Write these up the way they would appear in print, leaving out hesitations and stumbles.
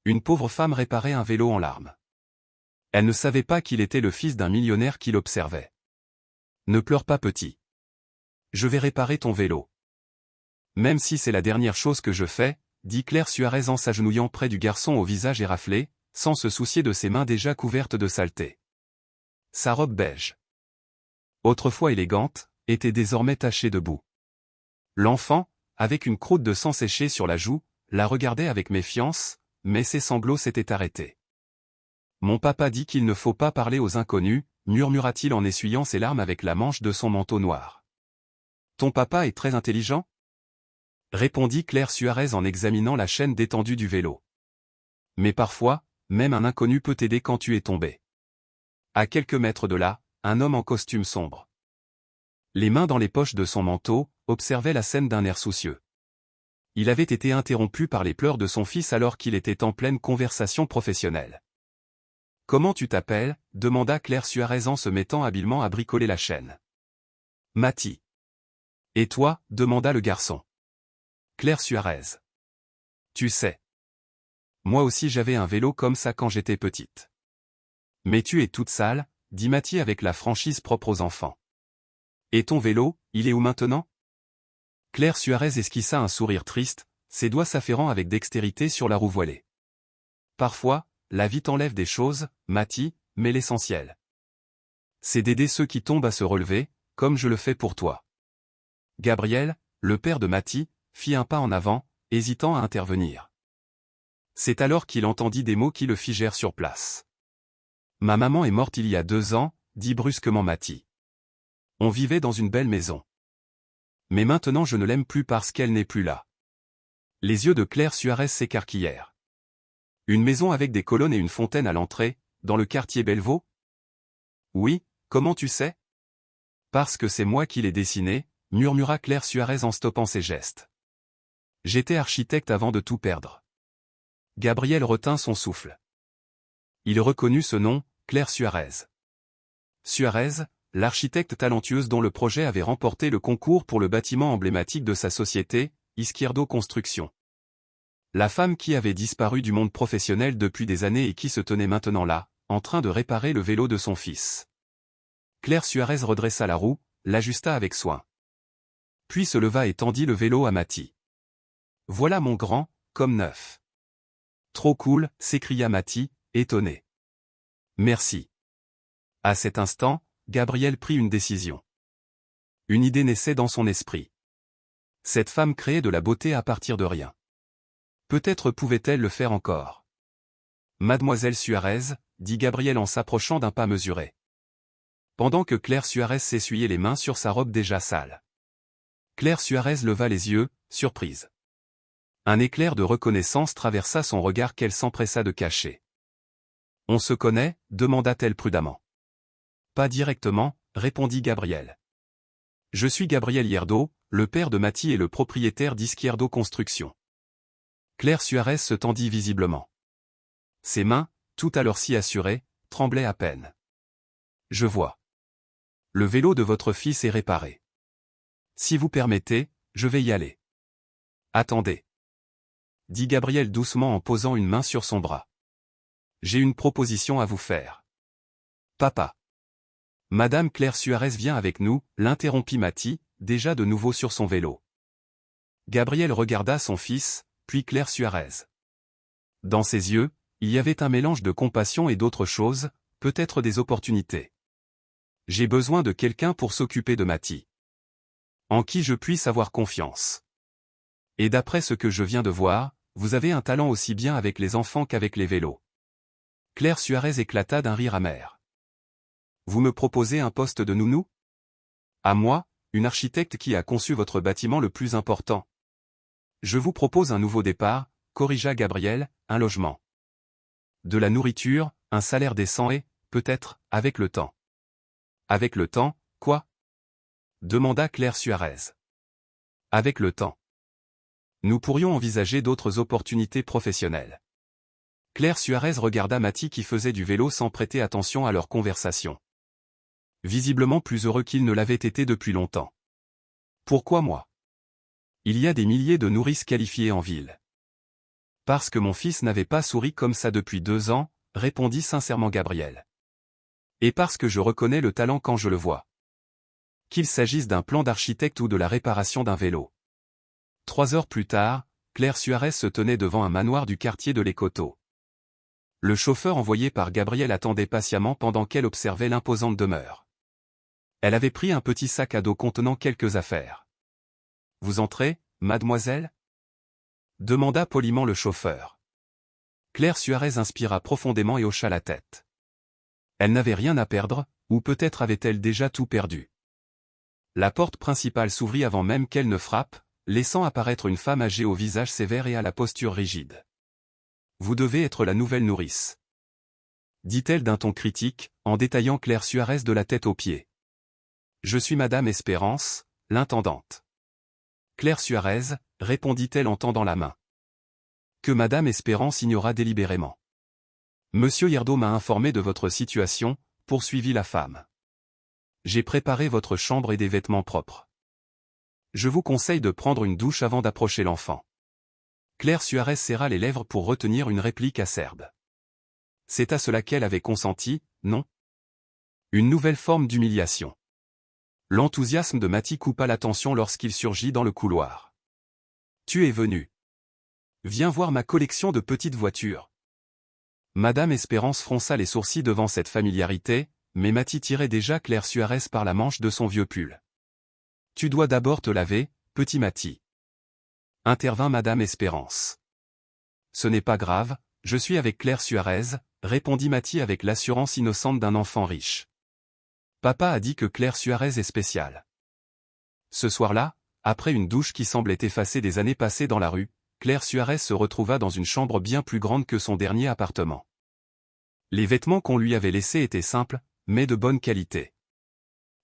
Une pauvre femme réparait un vélo en larmes. Elle ne savait pas qu'il était le fils d'un millionnaire qui l'observait. Ne pleure pas, petit. Je vais réparer ton vélo. Même si c'est la dernière chose que je fais, dit Claire Suarez en s'agenouillant près du garçon au visage éraflé, sans se soucier de ses mains déjà couvertes de saleté. Sa robe beige, autrefois élégante, était désormais tachée de boue. L'enfant, avec une croûte de sang séchée sur la joue, la regardait avec méfiance, mais ses sanglots s'étaient arrêtés. Mon papa dit qu'il ne faut pas parler aux inconnus, murmura-t-il en essuyant ses larmes avec la manche de son manteau noir. Ton papa est très intelligent ? Répondit Claire Suarez en examinant la chaîne détendue du vélo. Mais parfois, même un inconnu peut t'aider quand tu es tombé. À quelques mètres de là, un homme en costume sombre, les mains dans les poches de son manteau, observait la scène d'un air soucieux. Il avait été interrompu par les pleurs de son fils alors qu'il était en pleine conversation professionnelle. « Comment tu t'appelles » demanda Claire Suarez en se mettant habilement à bricoler la chaîne. « Mati. »« Et toi » demanda le garçon. Claire Suarez. « Tu sais. Moi aussi j'avais un vélo comme ça quand j'étais petite. »« Mais tu es toute sale » dit Mati avec la franchise propre aux enfants. « Et ton vélo, il est où maintenant ?» Claire Suarez esquissa un sourire triste, ses doigts s'affairant avec dextérité sur la roue voilée. « Parfois, la vie t'enlève des choses, Mati, mais l'essentiel, c'est d'aider ceux qui tombent à se relever, comme je le fais pour toi. » Gabriel, le père de Mati, fit un pas en avant, hésitant à intervenir. C'est alors qu'il entendit des mots qui le figèrent sur place. « Ma maman est morte il y a 2 ans, dit brusquement Mati. On vivait dans une belle maison. Mais maintenant je ne l'aime plus parce qu'elle n'est plus là. » Les yeux de Claire Suarez s'écarquillèrent. Une maison avec des colonnes et une fontaine à l'entrée, dans le quartier Bellevaux ? Oui, comment tu sais ? Parce que c'est moi qui l'ai dessinée, murmura Claire Suarez en stoppant ses gestes. J'étais architecte avant de tout perdre. Gabriel retint son souffle. Il reconnut ce nom, Claire Suarez. Suarez, l'architecte talentueuse dont le projet avait remporté le concours pour le bâtiment emblématique de sa société, Izquierdo Construction. La femme qui avait disparu du monde professionnel depuis des années et qui se tenait maintenant là, en train de réparer le vélo de son fils. Claire Suarez redressa la roue, l'ajusta avec soin. Puis se leva et tendit le vélo à Mati. « Voilà mon grand, comme neuf. »« Trop cool » s'écria Mati, étonné. « Merci. » À cet instant, Gabriel prit une décision. Une idée naissait dans son esprit. Cette femme créait de la beauté à partir de rien. Peut-être pouvait-elle le faire encore. « Mademoiselle Suarez » dit Gabriel en s'approchant d'un pas mesuré. Pendant que Claire Suarez s'essuyait les mains sur sa robe déjà sale. Claire Suarez leva les yeux, surprise. Un éclair de reconnaissance traversa son regard qu'elle s'empressa de cacher. « On se connaît » demanda-t-elle prudemment. « Pas directement » répondit Gabriel. « Je suis Gabriel Hierdo, le père de Mati et le propriétaire d'Izquierdo Construction. » Claire Suarez se tendit visiblement. Ses mains, tout alors si assurées, tremblaient à peine. « Je vois. Le vélo de votre fils est réparé. Si vous permettez, je vais y aller. »« Attendez. » dit Gabriel doucement en posant une main sur son bras. « J'ai une proposition à vous faire. »« Papa. » « Madame Claire Suarez vient avec nous » l'interrompit Mati, déjà de nouveau sur son vélo. Gabriel regarda son fils, puis Claire Suarez. Dans ses yeux, il y avait un mélange de compassion et d'autre chose, peut-être des opportunités. « J'ai besoin de quelqu'un pour s'occuper de Mati. En qui je puisse avoir confiance. Et d'après ce que je viens de voir, vous avez un talent aussi bien avec les enfants qu'avec les vélos. » Claire Suarez éclata d'un rire amer. « Vous me proposez un poste de nounou ? À moi, une architecte qui a conçu votre bâtiment le plus important. Je vous propose un nouveau départ, corrigea Gabriel, un logement. De la nourriture, un salaire décent et, peut-être, avec le temps. » « Avec le temps, quoi ? » demanda Claire Suarez. « Avec le temps. Nous pourrions envisager d'autres opportunités professionnelles. » Claire Suarez regarda Mati qui faisait du vélo sans prêter attention à leur conversation. Visiblement plus heureux qu'il ne l'avait été depuis longtemps. « Pourquoi moi ? Il y a des milliers de nourrices qualifiées en ville. Parce que mon fils n'avait pas souri comme ça depuis 2 ans, répondit sincèrement Gabriel. Et parce que je reconnais le talent quand je le vois. Qu'il s'agisse d'un plan d'architecte ou de la réparation d'un vélo. 3 heures plus tard, Claire Suarez se tenait devant un manoir du quartier de Les Coteaux. Le chauffeur envoyé par Gabriel attendait patiemment pendant qu'elle observait l'imposante demeure. Elle avait pris un petit sac à dos contenant quelques affaires. « Vous entrez, mademoiselle ?» demanda poliment le chauffeur. Claire Suarez inspira profondément et hocha la tête. Elle n'avait rien à perdre, ou peut-être avait-elle déjà tout perdu. La porte principale s'ouvrit avant même qu'elle ne frappe, laissant apparaître une femme âgée au visage sévère et à la posture rigide. « Vous devez être la nouvelle nourrice. » dit-elle d'un ton critique, en détaillant Claire Suarez de la tête aux pieds. « Je suis Madame Espérance, l'intendante. » Claire Suarez, répondit-elle en tendant la main. Que Madame Espérance ignora délibérément. « Monsieur Yerdo m'a informé de votre situation, » poursuivit la femme. « J'ai préparé votre chambre et des vêtements propres. Je vous conseille de prendre une douche avant d'approcher l'enfant. » Claire Suarez serra les lèvres pour retenir une réplique acerbe. C'est à cela qu'elle avait consenti, non? Une nouvelle forme d'humiliation. L'enthousiasme de Mathie coupa l'attention lorsqu'il surgit dans le couloir. « Tu es venu. Viens voir ma collection de petites voitures. » Madame Espérance fronça les sourcils devant cette familiarité, mais Mathie tirait déjà Claire Suarez par la manche de son vieux pull. « Tu dois d'abord te laver, petit Mathie. » intervint Madame Espérance. « Ce n'est pas grave, je suis avec Claire Suarez, » répondit Mathie avec l'assurance innocente d'un enfant riche. « Papa a dit que Claire Suarez est spéciale. » Ce soir-là, après une douche qui semblait effacer des années passées dans la rue, Claire Suarez se retrouva dans une chambre bien plus grande que son dernier appartement. Les vêtements qu'on lui avait laissés étaient simples, mais de bonne qualité.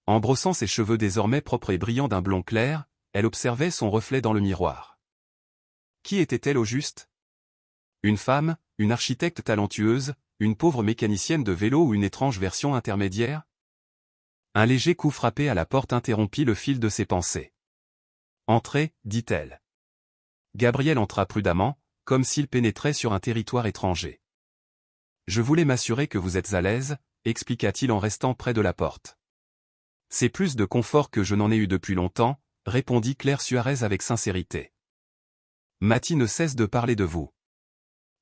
En brossant ses cheveux désormais propres et brillants d'un blond clair, elle observait son reflet dans le miroir. Qui était-elle au juste? Une femme, une architecte talentueuse, une pauvre mécanicienne de vélo ou une étrange version intermédiaire? Un léger coup frappé à la porte interrompit le fil de ses pensées. « Entrez, dit-elle. » Gabriel entra prudemment, comme s'il pénétrait sur un territoire étranger. « Je voulais m'assurer que vous êtes à l'aise, » expliqua-t-il en restant près de la porte. « C'est plus de confort que je n'en ai eu depuis longtemps, » répondit Claire Suarez avec sincérité. « Mathie ne cesse de parler de vous.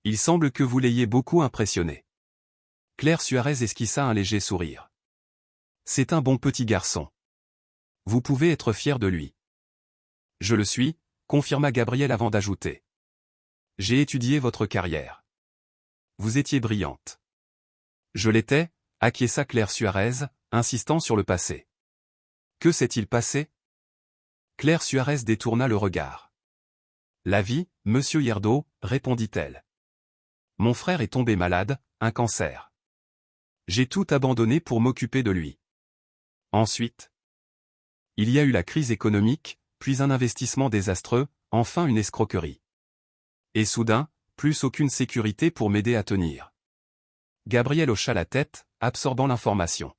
Il semble que vous l'ayez beaucoup impressionné. » Claire Suarez esquissa un léger sourire. « C'est un bon petit garçon. Vous pouvez être fier de lui. »« Je le suis, » confirma Gabriel avant d'ajouter. « J'ai étudié votre carrière. Vous étiez brillante. »« Je l'étais » acquiesça Claire Suarez, insistant sur le passé. « Que s'est-il passé ?» Claire Suarez détourna le regard. « La vie, monsieur Yerdo, » répondit-elle. « Mon frère est tombé malade, un cancer. J'ai tout abandonné pour m'occuper de lui. Ensuite, il y a eu la crise économique, puis un investissement désastreux, enfin une escroquerie. Et soudain, plus aucune sécurité pour m'aider à tenir. » Gabriel hocha la tête, absorbant l'information.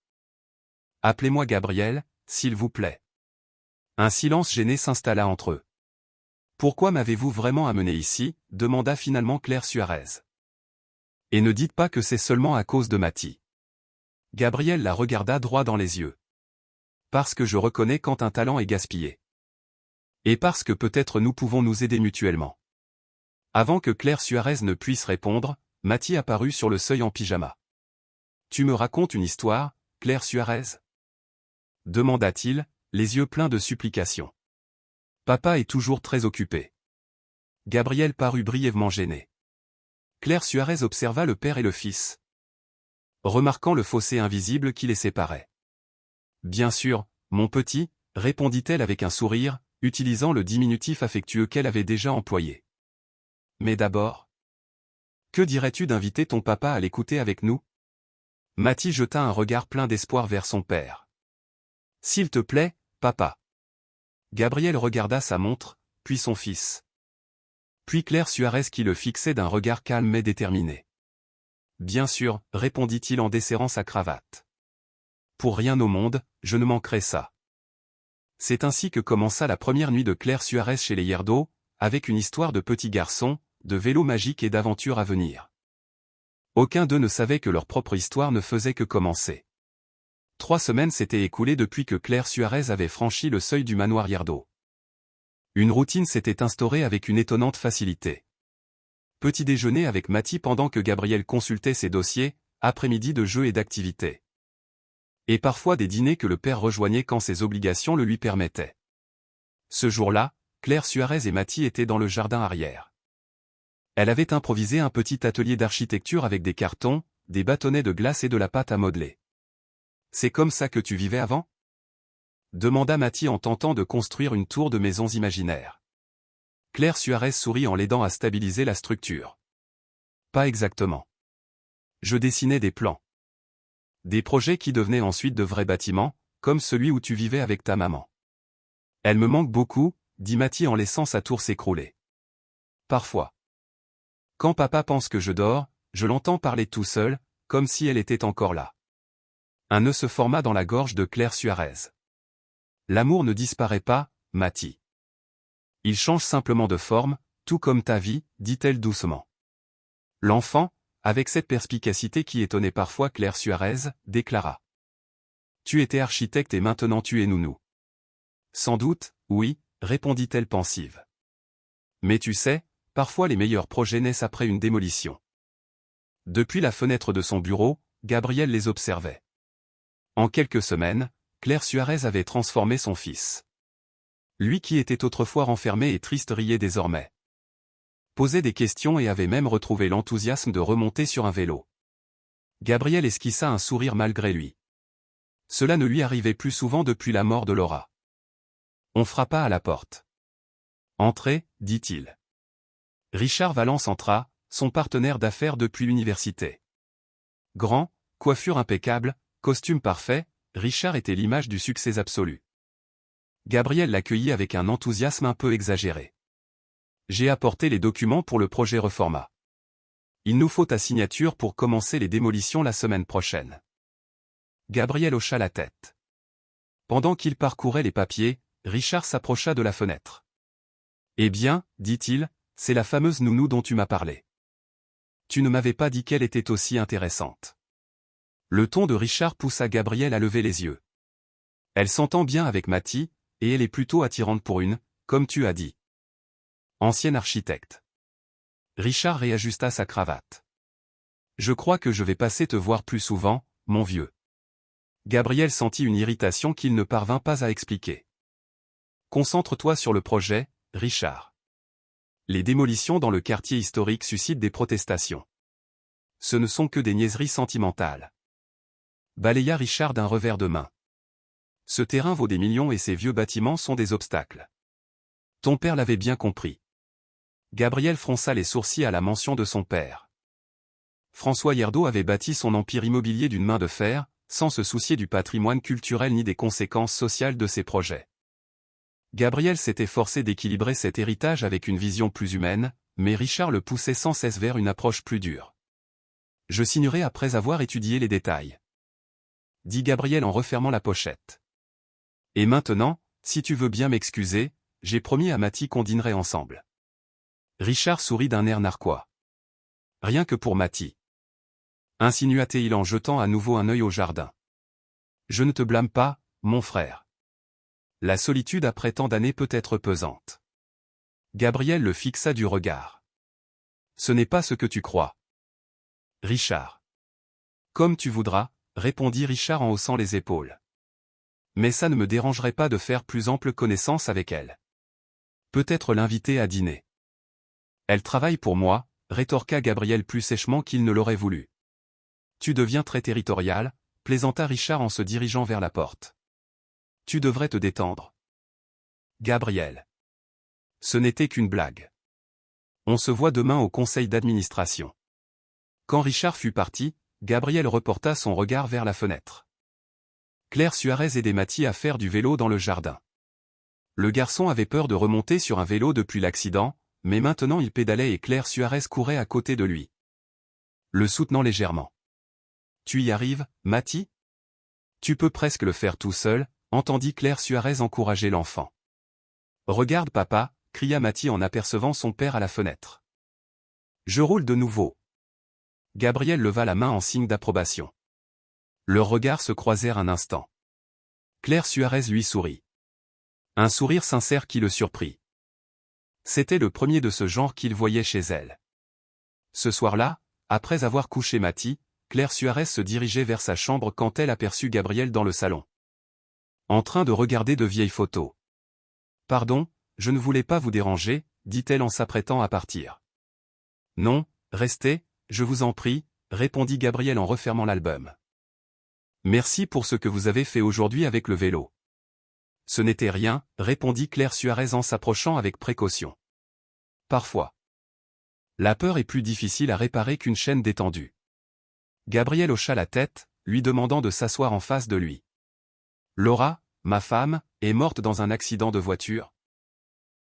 « Appelez-moi Gabriel, s'il vous plaît. » Un silence gêné s'installa entre eux. « Pourquoi m'avez-vous vraiment amené ici ?» demanda finalement Claire Suarez. « Et ne dites pas que c'est seulement à cause de Mathie. » Gabriel la regarda droit dans les yeux. « Parce que je reconnais quand un talent est gaspillé. Et parce que peut-être nous pouvons nous aider mutuellement. » Avant que Claire Suarez ne puisse répondre, Mathie apparut sur le seuil en pyjama. « Tu me racontes une histoire, Claire Suarez ?» demanda-t-il, les yeux pleins de supplication. « Papa est toujours très occupé. » Gabriel parut brièvement gêné. Claire Suarez observa le père et le fils, remarquant le fossé invisible qui les séparait. « Bien sûr, mon petit, » répondit-elle avec un sourire, utilisant le diminutif affectueux qu'elle avait déjà employé. « Mais d'abord, que dirais-tu d'inviter ton papa à l'écouter avec nous ?» Mathie jeta un regard plein d'espoir vers son père. « S'il te plaît, papa. » Gabriel regarda sa montre, puis son fils. Puis Claire Suarez qui le fixait d'un regard calme mais déterminé. « Bien sûr, » répondit-il en desserrant sa cravate. « Pour rien au monde, je ne manquerai ça. » C'est ainsi que commença la première nuit de Claire Suarez chez les Yerdo, avec une histoire de petit garçon, de vélos magiques et d'aventures à venir. Aucun d'eux ne savait que leur propre histoire ne faisait que commencer. 3 semaines s'étaient écoulées depuis que Claire Suarez avait franchi le seuil du manoir Yardo. Une routine s'était instaurée avec une étonnante facilité. Petit déjeuner avec Matty pendant que Gabriel consultait ses dossiers, après-midi de jeux et d'activités. Et parfois des dîners que le père rejoignait quand ses obligations le lui permettaient. Ce jour-là, Claire Suarez et Matty étaient dans le jardin arrière. Elle avait improvisé un petit atelier d'architecture avec des cartons, des bâtonnets de glace et de la pâte à modeler. « C'est comme ça que tu vivais avant ?» demanda Matty en tentant de construire une tour de maisons imaginaires. Claire Suarez sourit en l'aidant à stabiliser la structure. « Pas exactement. Je dessinais des plans. Des projets qui devenaient ensuite de vrais bâtiments, comme celui où tu vivais avec ta maman. Elle me manque beaucoup, dit Matty en laissant sa tour s'écrouler. Parfois. Quand papa pense que je dors, je l'entends parler tout seul, comme si elle était encore là. Un nœud se forma dans la gorge de Claire Suarez. L'amour ne disparaît pas, Matty. Il change simplement de forme, tout comme ta vie, dit-elle doucement. L'enfant, avec cette perspicacité qui étonnait parfois Claire Suarez, déclara. Tu étais architecte et maintenant tu es nounou. Sans doute, oui, répondit-elle pensive. Mais tu sais, parfois les meilleurs projets naissent après une démolition. Depuis la fenêtre de son bureau, Gabriel les observait. En quelques semaines, Claire Suarez avait transformé son fils. Lui qui était autrefois renfermé et triste riait désormais. Posait des questions et avait même retrouvé l'enthousiasme de remonter sur un vélo. Gabriel esquissa un sourire malgré lui. Cela ne lui arrivait plus souvent depuis la mort de Laura. On frappa à la porte. « Entrez, dit-il. » Richard Valence entra, son partenaire d'affaires depuis l'université. Grand, coiffure impeccable, costume parfait, Richard était l'image du succès absolu. Gabriel l'accueillit avec un enthousiasme un peu exagéré. « J'ai apporté les documents pour le projet Reforma. Il nous faut ta signature pour commencer les démolitions la semaine prochaine. » Gabriel hocha la tête. Pendant qu'il parcourait les papiers, Richard s'approcha de la fenêtre. « Eh bien, dit-il, c'est la fameuse nounou dont tu m'as parlé. Tu ne m'avais pas dit qu'elle était aussi intéressante. » Le ton de Richard poussa Gabriel à lever les yeux. « Elle s'entend bien avec Matty, et elle est plutôt attirante pour une, comme tu as dit. Ancienne architecte. » Richard réajusta sa cravate. « Je crois que je vais passer te voir plus souvent, mon vieux. » Gabriel sentit une irritation qu'il ne parvint pas à expliquer. « Concentre-toi sur le projet, Richard. Les démolitions dans le quartier historique suscitent des protestations. Ce ne sont que des niaiseries sentimentales. » Balaya Richard d'un revers de main. « Ce terrain vaut des millions et ces vieux bâtiments sont des obstacles. Ton père l'avait bien compris. » Gabriel fronça les sourcils à la mention de son père. François Yardo avait bâti son empire immobilier d'une main de fer, sans se soucier du patrimoine culturel ni des conséquences sociales de ses projets. Gabriel s'était forcé d'équilibrer cet héritage avec une vision plus humaine, mais Richard le poussait sans cesse vers une approche plus dure. « Je signerai après avoir étudié les détails. » dit Gabriel en refermant la pochette. « Et maintenant, si tu veux bien m'excuser, j'ai promis à Matty qu'on dînerait ensemble. » Richard sourit d'un air narquois. « Rien que pour Matty. » insinua-t-il en jetant à nouveau un œil au jardin. « Je ne te blâme pas, mon frère. La solitude après tant d'années peut être pesante. » Gabriel le fixa du regard. « Ce n'est pas ce que tu crois. Richard. »« Comme tu voudras, » répondit Richard en haussant les épaules. « Mais ça ne me dérangerait pas de faire plus ample connaissance avec elle. Peut-être l'inviter à dîner. » « Elle travaille pour moi, » rétorqua Gabriel plus sèchement qu'il ne l'aurait voulu. « Tu deviens très territorial, » plaisanta Richard en se dirigeant vers la porte. « Tu devrais te détendre. » Gabriel. Ce n'était qu'une blague. On se voit demain au conseil d'administration. Quand Richard fut parti, Gabriel reporta son regard vers la fenêtre. Claire Suarez aidait Matty à faire du vélo dans le jardin. Le garçon avait peur de remonter sur un vélo depuis l'accident, mais maintenant il pédalait et Claire Suarez courait à côté de lui, le soutenant légèrement. « Tu y arrives, Matty ? Tu peux presque le faire tout seul, » entendit Claire Suarez encourager l'enfant. « Regarde papa » cria Matty en apercevant son père à la fenêtre. Je roule de nouveau. Gabriel leva la main en signe d'approbation. Leurs regards se croisèrent un instant. Claire Suarez lui sourit. Un sourire sincère qui le surprit. C'était le premier de ce genre qu'il voyait chez elle. Ce soir-là, après avoir couché Mathie, Claire Suarez se dirigeait vers sa chambre quand elle aperçut Gabriel dans le salon. En train de regarder de vieilles photos. « Pardon, je ne voulais pas vous déranger, » dit-elle en s'apprêtant à partir. « Non, restez, je vous en prie, » répondit Gabriel en refermant l'album. « Merci pour ce que vous avez fait aujourd'hui avec le vélo. » « Ce n'était rien, » répondit Claire Suarez en s'approchant avec précaution. « Parfois. La peur est plus difficile à réparer qu'une chaîne détendue. » Gabriel hocha la tête, lui demandant de s'asseoir en face de lui. « Laura, ma femme, est morte dans un accident de voiture, »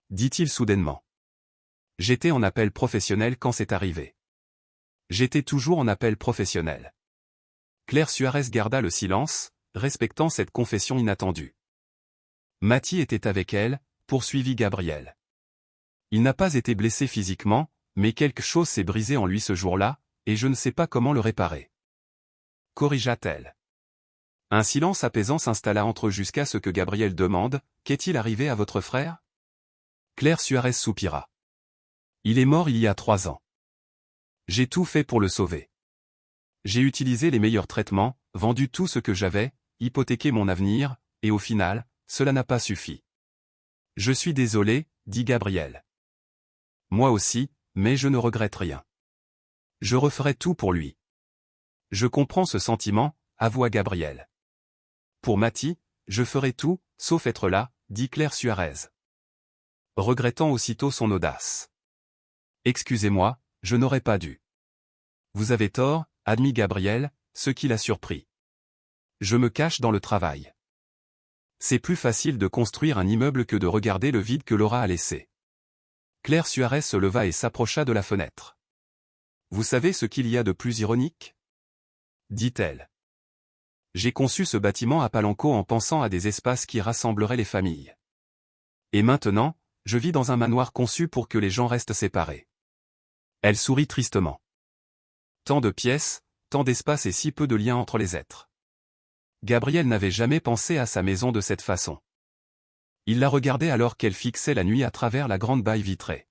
dit-il soudainement. « J'étais en appel professionnel quand c'est arrivé. » J'étais toujours en appel professionnel. Claire Suarez garda le silence, respectant cette confession inattendue. Mathie était avec elle, poursuivit Gabriel. Il n'a pas été blessé physiquement, mais quelque chose s'est brisé en lui ce jour-là, et je ne sais pas comment le réparer. Corrigea-t-elle. Un silence apaisant s'installa entre eux jusqu'à ce que Gabriel demande « Qu'est-il arrivé à votre frère ?» Claire Suarez soupira. « Il est mort il y a 3 ans. J'ai tout fait pour le sauver. J'ai utilisé les meilleurs traitements, vendu tout ce que j'avais, hypothéqué mon avenir, et au final, cela n'a pas suffi. Je suis désolé, » dit Gabriel. « Moi aussi, mais je ne regrette rien. Je referai tout pour lui. » Je comprends ce sentiment, avoua Gabriel. Pour Mathie, je ferai tout, sauf être là, dit Claire Suarez. Regrettant aussitôt son audace. Excusez-moi, je n'aurais pas dû. Vous avez tort, admit Gabriel, ce qui l'a surpris. Je me cache dans le travail. C'est plus facile de construire un immeuble que de regarder le vide que Laura a laissé. Claire Suarez se leva et s'approcha de la fenêtre. Vous savez ce qu'il y a de plus ironique ? Dit-elle. J'ai conçu ce bâtiment à Palenco en pensant à des espaces qui rassembleraient les familles. Et maintenant, je vis dans un manoir conçu pour que les gens restent séparés. Elle sourit tristement. Tant de pièces, tant d'espace et si peu de liens entre les êtres. Gabriel n'avait jamais pensé à sa maison de cette façon. Il la regardait alors qu'elle fixait la nuit à travers la grande baille vitrée.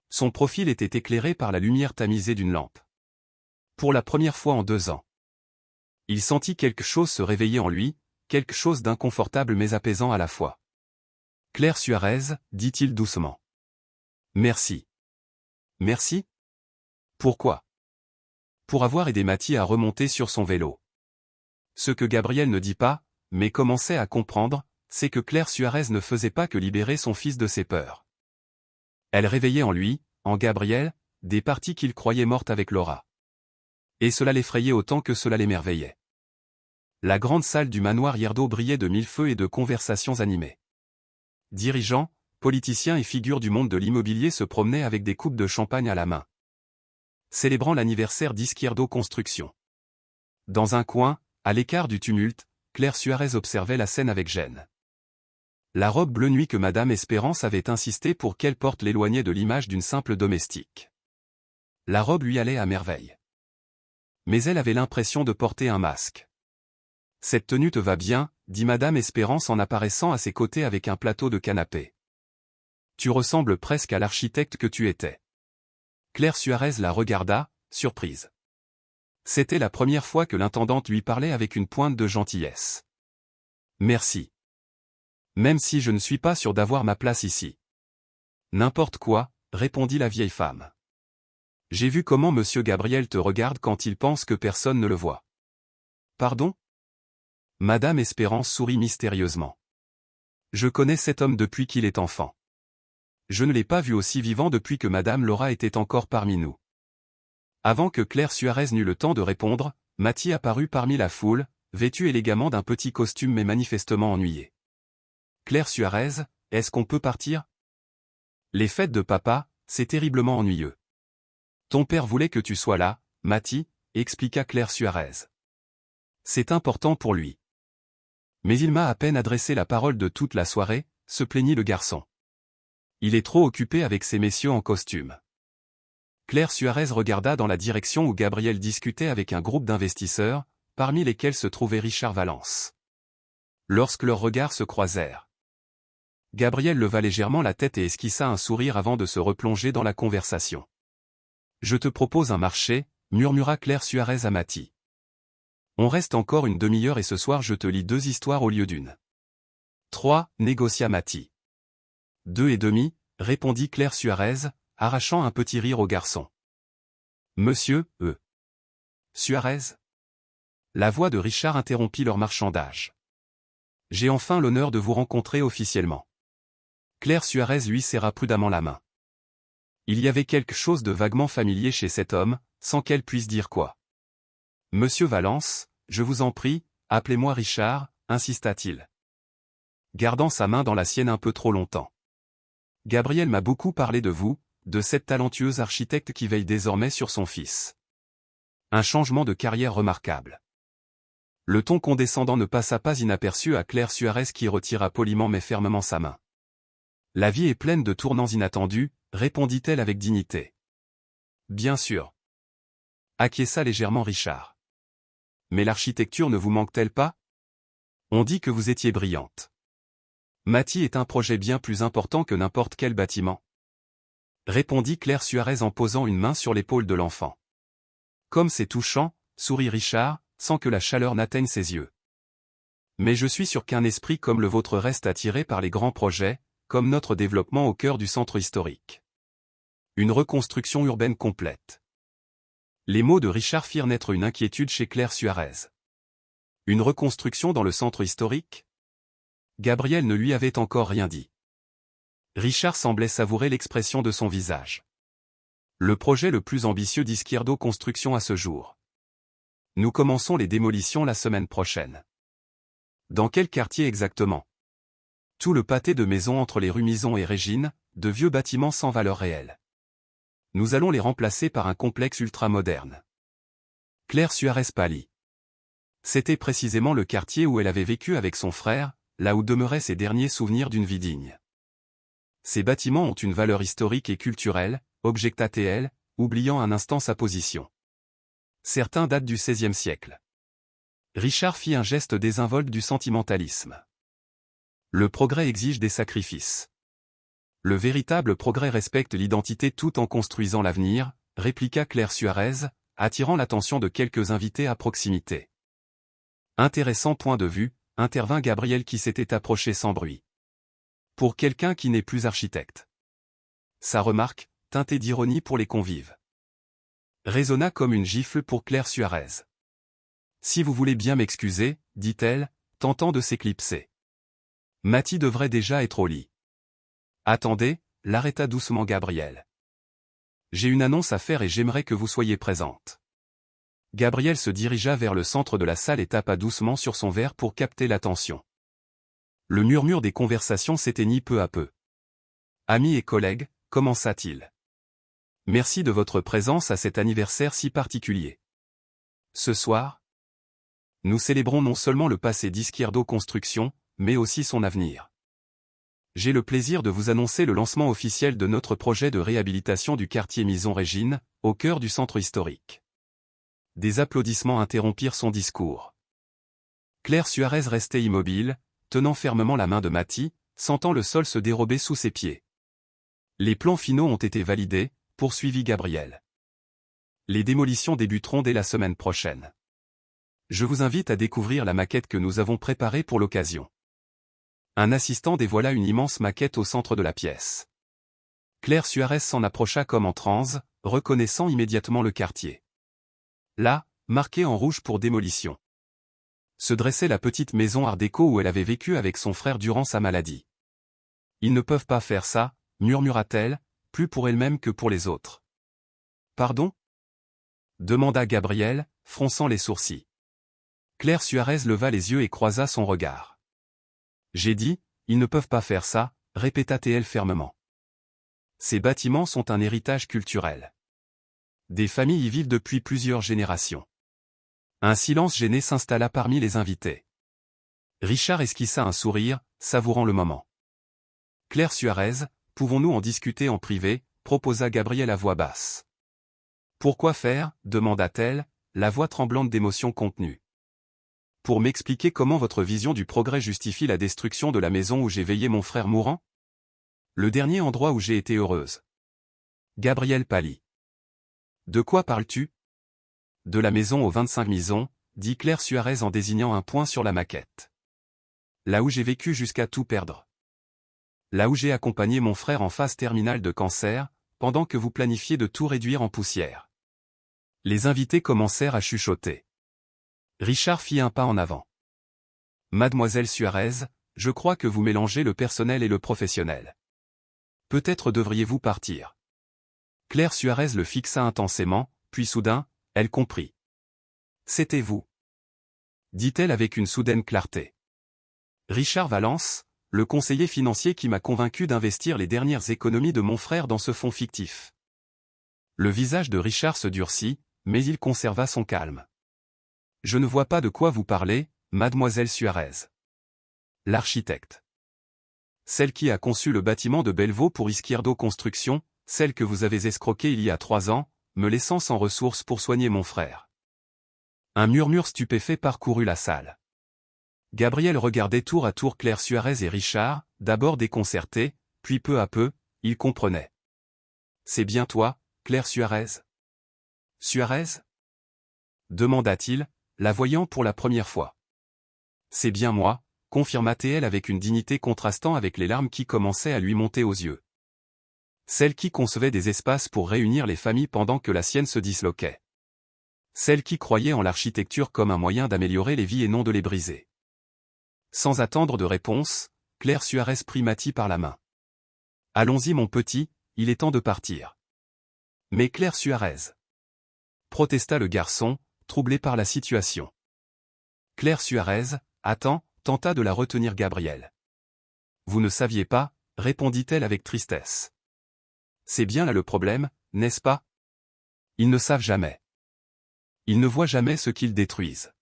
Son profil était éclairé par la lumière tamisée d'une lampe. Pour la première fois en 2 ans. Il sentit quelque chose se réveiller en lui, quelque chose d'inconfortable mais apaisant à la fois. « Claire Suarez, » dit-il doucement. « Merci. » « Merci ? Pourquoi ? » Pour avoir aidé Mathie à remonter sur son vélo. Ce que Gabriel ne dit pas, mais commençait à comprendre, c'est que Claire Suarez ne faisait pas que libérer son fils de ses peurs. Elle réveillait en lui, en Gabriel, des parties qu'il croyait mortes avec Laura. Et cela l'effrayait autant que cela l'émerveillait. La grande salle du manoir Hierdo brillait de mille feux et de conversations animées. Dirigeants, politiciens et figures du monde de l'immobilier se promenaient avec des coupes de champagne à la main, célébrant l'anniversaire d'Izquierdo Construction. Dans un coin, à l'écart du tumulte, Claire Suarez observait la scène avec gêne. La robe bleu nuit que Madame Espérance avait insisté pour qu'elle porte l'éloignait de l'image d'une simple domestique. La robe lui allait à merveille. Mais elle avait l'impression de porter un masque. « Cette tenue te va bien, » dit Madame Espérance en apparaissant à ses côtés avec un plateau de canapé. « Tu ressembles presque à l'architecte que tu étais. » Claire Suarez la regarda, surprise. C'était la première fois que l'intendante lui parlait avec une pointe de gentillesse. « Merci. Même si je ne suis pas sûre d'avoir ma place ici. »« N'importe quoi, » répondit la vieille femme. « J'ai vu comment Monsieur Gabriel te regarde quand il pense que personne ne le voit. »« Pardon ?» Madame Espérance sourit mystérieusement. « Je connais cet homme depuis qu'il est enfant. Je ne l'ai pas vu aussi vivant depuis que Madame Laura était encore parmi nous. » Avant que Claire Suarez n'eût le temps de répondre, Mathie apparut parmi la foule, vêtue élégamment d'un petit costume mais manifestement ennuyée. « Claire Suarez, est-ce qu'on peut partir ? Les fêtes de papa, c'est terriblement ennuyeux. Ton père voulait que tu sois là, Mathie, expliqua Claire Suarez. C'est important pour lui. Mais il m'a à peine adressé la parole de toute la soirée, se plaignit le garçon. Il est trop occupé avec ces messieurs en costume. Claire Suarez regarda dans la direction où Gabriel discutait avec un groupe d'investisseurs, parmi lesquels se trouvait Richard Valence. Lorsque leurs regards se croisèrent, Gabriel leva légèrement la tête et esquissa un sourire avant de se replonger dans la conversation. « Je te propose un marché », murmura Claire Suarez à Mathie. « On reste encore une demi-heure et ce soir je te lis 2 histoires au lieu d'une. »« 3, négocia Mathie. »« 2 et demi, répondit Claire Suarez, arrachant un petit rire au garçon. « Monsieur, Suarez ?» La voix de Richard interrompit leur marchandage. « J'ai enfin l'honneur de vous rencontrer officiellement. » Claire Suarez lui serra prudemment la main. Il y avait quelque chose de vaguement familier chez cet homme, sans qu'elle puisse dire quoi. « Monsieur Valence, je vous en prie, appelez-moi Richard, insista-t-il, gardant sa main dans la sienne un peu trop longtemps. Gabriel m'a beaucoup parlé de vous, de cette talentueuse architecte qui veille désormais sur son fils. Un changement de carrière remarquable. » Le ton condescendant ne passa pas inaperçu à Claire Suarez qui retira poliment mais fermement sa main. « La vie est pleine de tournants inattendus, » répondit-elle avec dignité. « Bien sûr. » acquiesça légèrement Richard. « Mais l'architecture ne vous manque-t-elle pas? On dit que vous étiez brillante. Mathie est un projet bien plus important que n'importe quel bâtiment. » répondit Claire Suarez en posant une main sur l'épaule de l'enfant. « Comme c'est touchant, » sourit Richard, sans que la chaleur n'atteigne ses yeux. « Mais je suis sûr qu'un esprit comme le vôtre reste attiré par les grands projets, comme notre développement au cœur du centre historique. Une reconstruction urbaine complète. » Les mots de Richard firent naître une inquiétude chez Claire Suarez. Une reconstruction dans le centre historique? Gabriel ne lui avait encore rien dit. Richard semblait savourer l'expression de son visage. Le projet le plus ambitieux d'Izquierdo Construction à ce jour. Nous commençons les démolitions la semaine prochaine. Dans quel quartier exactement? Tout le pâté de maisons entre les rues Mison et Régine, de vieux bâtiments sans valeur réelle. Nous allons les remplacer par un complexe ultramoderne. Claire Suarez pâlit. C'était précisément le quartier où elle avait vécu avec son frère, là où demeuraient ses derniers souvenirs d'une vie digne. Ces bâtiments ont une valeur historique et culturelle, objecta-t-elle, oubliant un instant sa position. Certains datent du XVIe siècle. Richard fit un geste désinvolte du sentimentalisme. Le progrès exige des sacrifices. Le véritable progrès respecte l'identité tout en construisant l'avenir, répliqua Claire Suarez, attirant l'attention de quelques invités à proximité. Intéressant point de vue, intervint Gabriel qui s'était approché sans bruit. Pour quelqu'un qui n'est plus architecte. Sa remarque, teintée d'ironie pour les convives, résonna comme une gifle pour Claire Suarez. « Si vous voulez bien m'excuser, dit-elle, tentant de s'éclipser. Mathie devrait déjà être au lit. » Attendez, l'arrêta doucement Gabriel. J'ai une annonce à faire et j'aimerais que vous soyez présente. Gabriel se dirigea vers le centre de la salle et tapa doucement sur son verre pour capter l'attention. Le murmure des conversations s'éteignit peu à peu. Amis et collègues, commença-t-il. Merci de votre présence à cet anniversaire si particulier. Ce soir, nous célébrons non seulement le passé d'Izquierdo Construction, mais aussi son avenir. J'ai le plaisir de vous annoncer le lancement officiel de notre projet de réhabilitation du quartier Mison-Régine, au cœur du centre historique. Des applaudissements interrompirent son discours. Claire Suarez restait immobile, tenant fermement la main de Mathie, sentant le sol se dérober sous ses pieds. Les plans finaux ont été validés, poursuivit Gabriel. Les démolitions débuteront dès la semaine prochaine. Je vous invite à découvrir la maquette que nous avons préparée pour l'occasion. Un assistant dévoila une immense maquette au centre de la pièce. Claire Suarez s'en approcha comme en transe, reconnaissant immédiatement le quartier. Là, marqué en rouge pour démolition, se dressait la petite maison art déco où elle avait vécu avec son frère durant sa maladie. Ils ne peuvent pas faire ça, murmura-t-elle, plus pour elle-même que pour les autres. Pardon? Demanda Gabriel, fronçant les sourcils. Claire Suarez leva les yeux et croisa son regard. J'ai dit, ils ne peuvent pas faire ça, répéta-t-elle fermement. Ces bâtiments sont un héritage culturel. Des familles y vivent depuis plusieurs générations. Un silence gêné s'installa parmi les invités. Richard esquissa un sourire, savourant le moment. Claire Suarez, pouvons-nous en discuter en privé, proposa Gabriel à voix basse. Pourquoi faire demanda-t-elle, la voix tremblante d'émotion contenue. Pour m'expliquer comment votre vision du progrès justifie la destruction de la maison où j'ai veillé mon frère mourant? Le dernier endroit où j'ai été heureuse. Gabrielle pâlit. De quoi parles-tu? De la maison aux 25 maisons, dit Claire Suarez en désignant un point sur la maquette. Là où j'ai vécu jusqu'à tout perdre. Là où j'ai accompagné mon frère en phase terminale de cancer, pendant que vous planifiez de tout réduire en poussière. Les invités commencèrent à chuchoter. Richard fit un pas en avant. Mademoiselle Suarez, je crois que vous mélangez le personnel et le professionnel. Peut-être devriez-vous partir. Claire Suarez le fixa intensément, puis soudain, elle comprit. C'était vous. Dit-elle avec une soudaine clarté. Richard Valence, le conseiller financier qui m'a convaincu d'investir les dernières économies de mon frère dans ce fonds fictif. Le visage de Richard se durcit, mais il conserva son calme. Je ne vois pas de quoi vous parlez, mademoiselle Suarez. L'architecte. Celle qui a conçu le bâtiment de Bellevaux pour Izquierdo Construction, celle que vous avez escroquée il y a 3 ans, me laissant sans ressources pour soigner mon frère. Un murmure stupéfait parcourut la salle. Gabriel regardait tour à tour Claire Suarez et Richard, d'abord déconcerté, puis peu à peu, il comprenait. C'est bien toi, Claire Suarez? Suarez? Demanda-t-il, la voyant pour la première fois. C'est bien moi, confirma-t-elle avec une dignité contrastant avec les larmes qui commençaient à lui monter aux yeux. Celle qui concevait des espaces pour réunir les familles pendant que la sienne se disloquait. Celle qui croyait en l'architecture comme un moyen d'améliorer les vies et non de les briser. Sans attendre de réponse, Claire Suarez prit Mati par la main. Allons-y mon petit, il est temps de partir. Mais Claire Suarez, protesta le garçon, troublé par la situation. Claire Suarez, attends, tenta de la retenir Gabriel. Vous ne saviez pas, répondit-elle avec tristesse. C'est bien là le problème, n'est-ce pas? Ils ne savent jamais. Ils ne voient jamais ce qu'ils détruisent.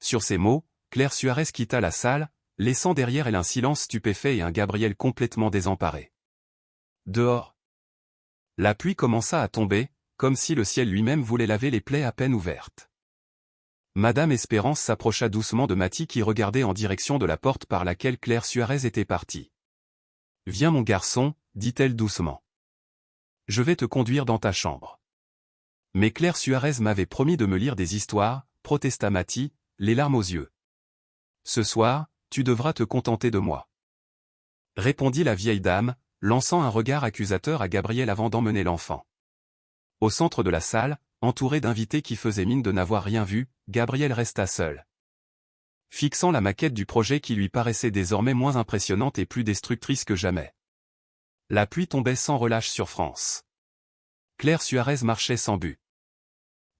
Sur ces mots, Claire Suarez quitta la salle, laissant derrière elle un silence stupéfait et un Gabriel complètement désemparé. Dehors. La pluie commença à tomber, comme si le ciel lui-même voulait laver les plaies à peine ouvertes. Madame Espérance s'approcha doucement de Mati qui regardait en direction de la porte par laquelle Claire Suarez était partie. « Viens mon garçon, dit-elle doucement. Je vais te conduire dans ta chambre. » Mais Claire Suarez m'avait promis de me lire des histoires, protesta Mati, les larmes aux yeux. « Ce soir, tu devras te contenter de moi. » Répondit la vieille dame, lançant un regard accusateur à Gabriel avant d'emmener l'enfant. Au centre de la salle, entouré d'invités qui faisaient mine de n'avoir rien vu, Gabriel resta seul. Fixant la maquette du projet qui lui paraissait désormais moins impressionnante et plus destructrice que jamais. La pluie tombait sans relâche sur France. Claire Suarez marchait sans but.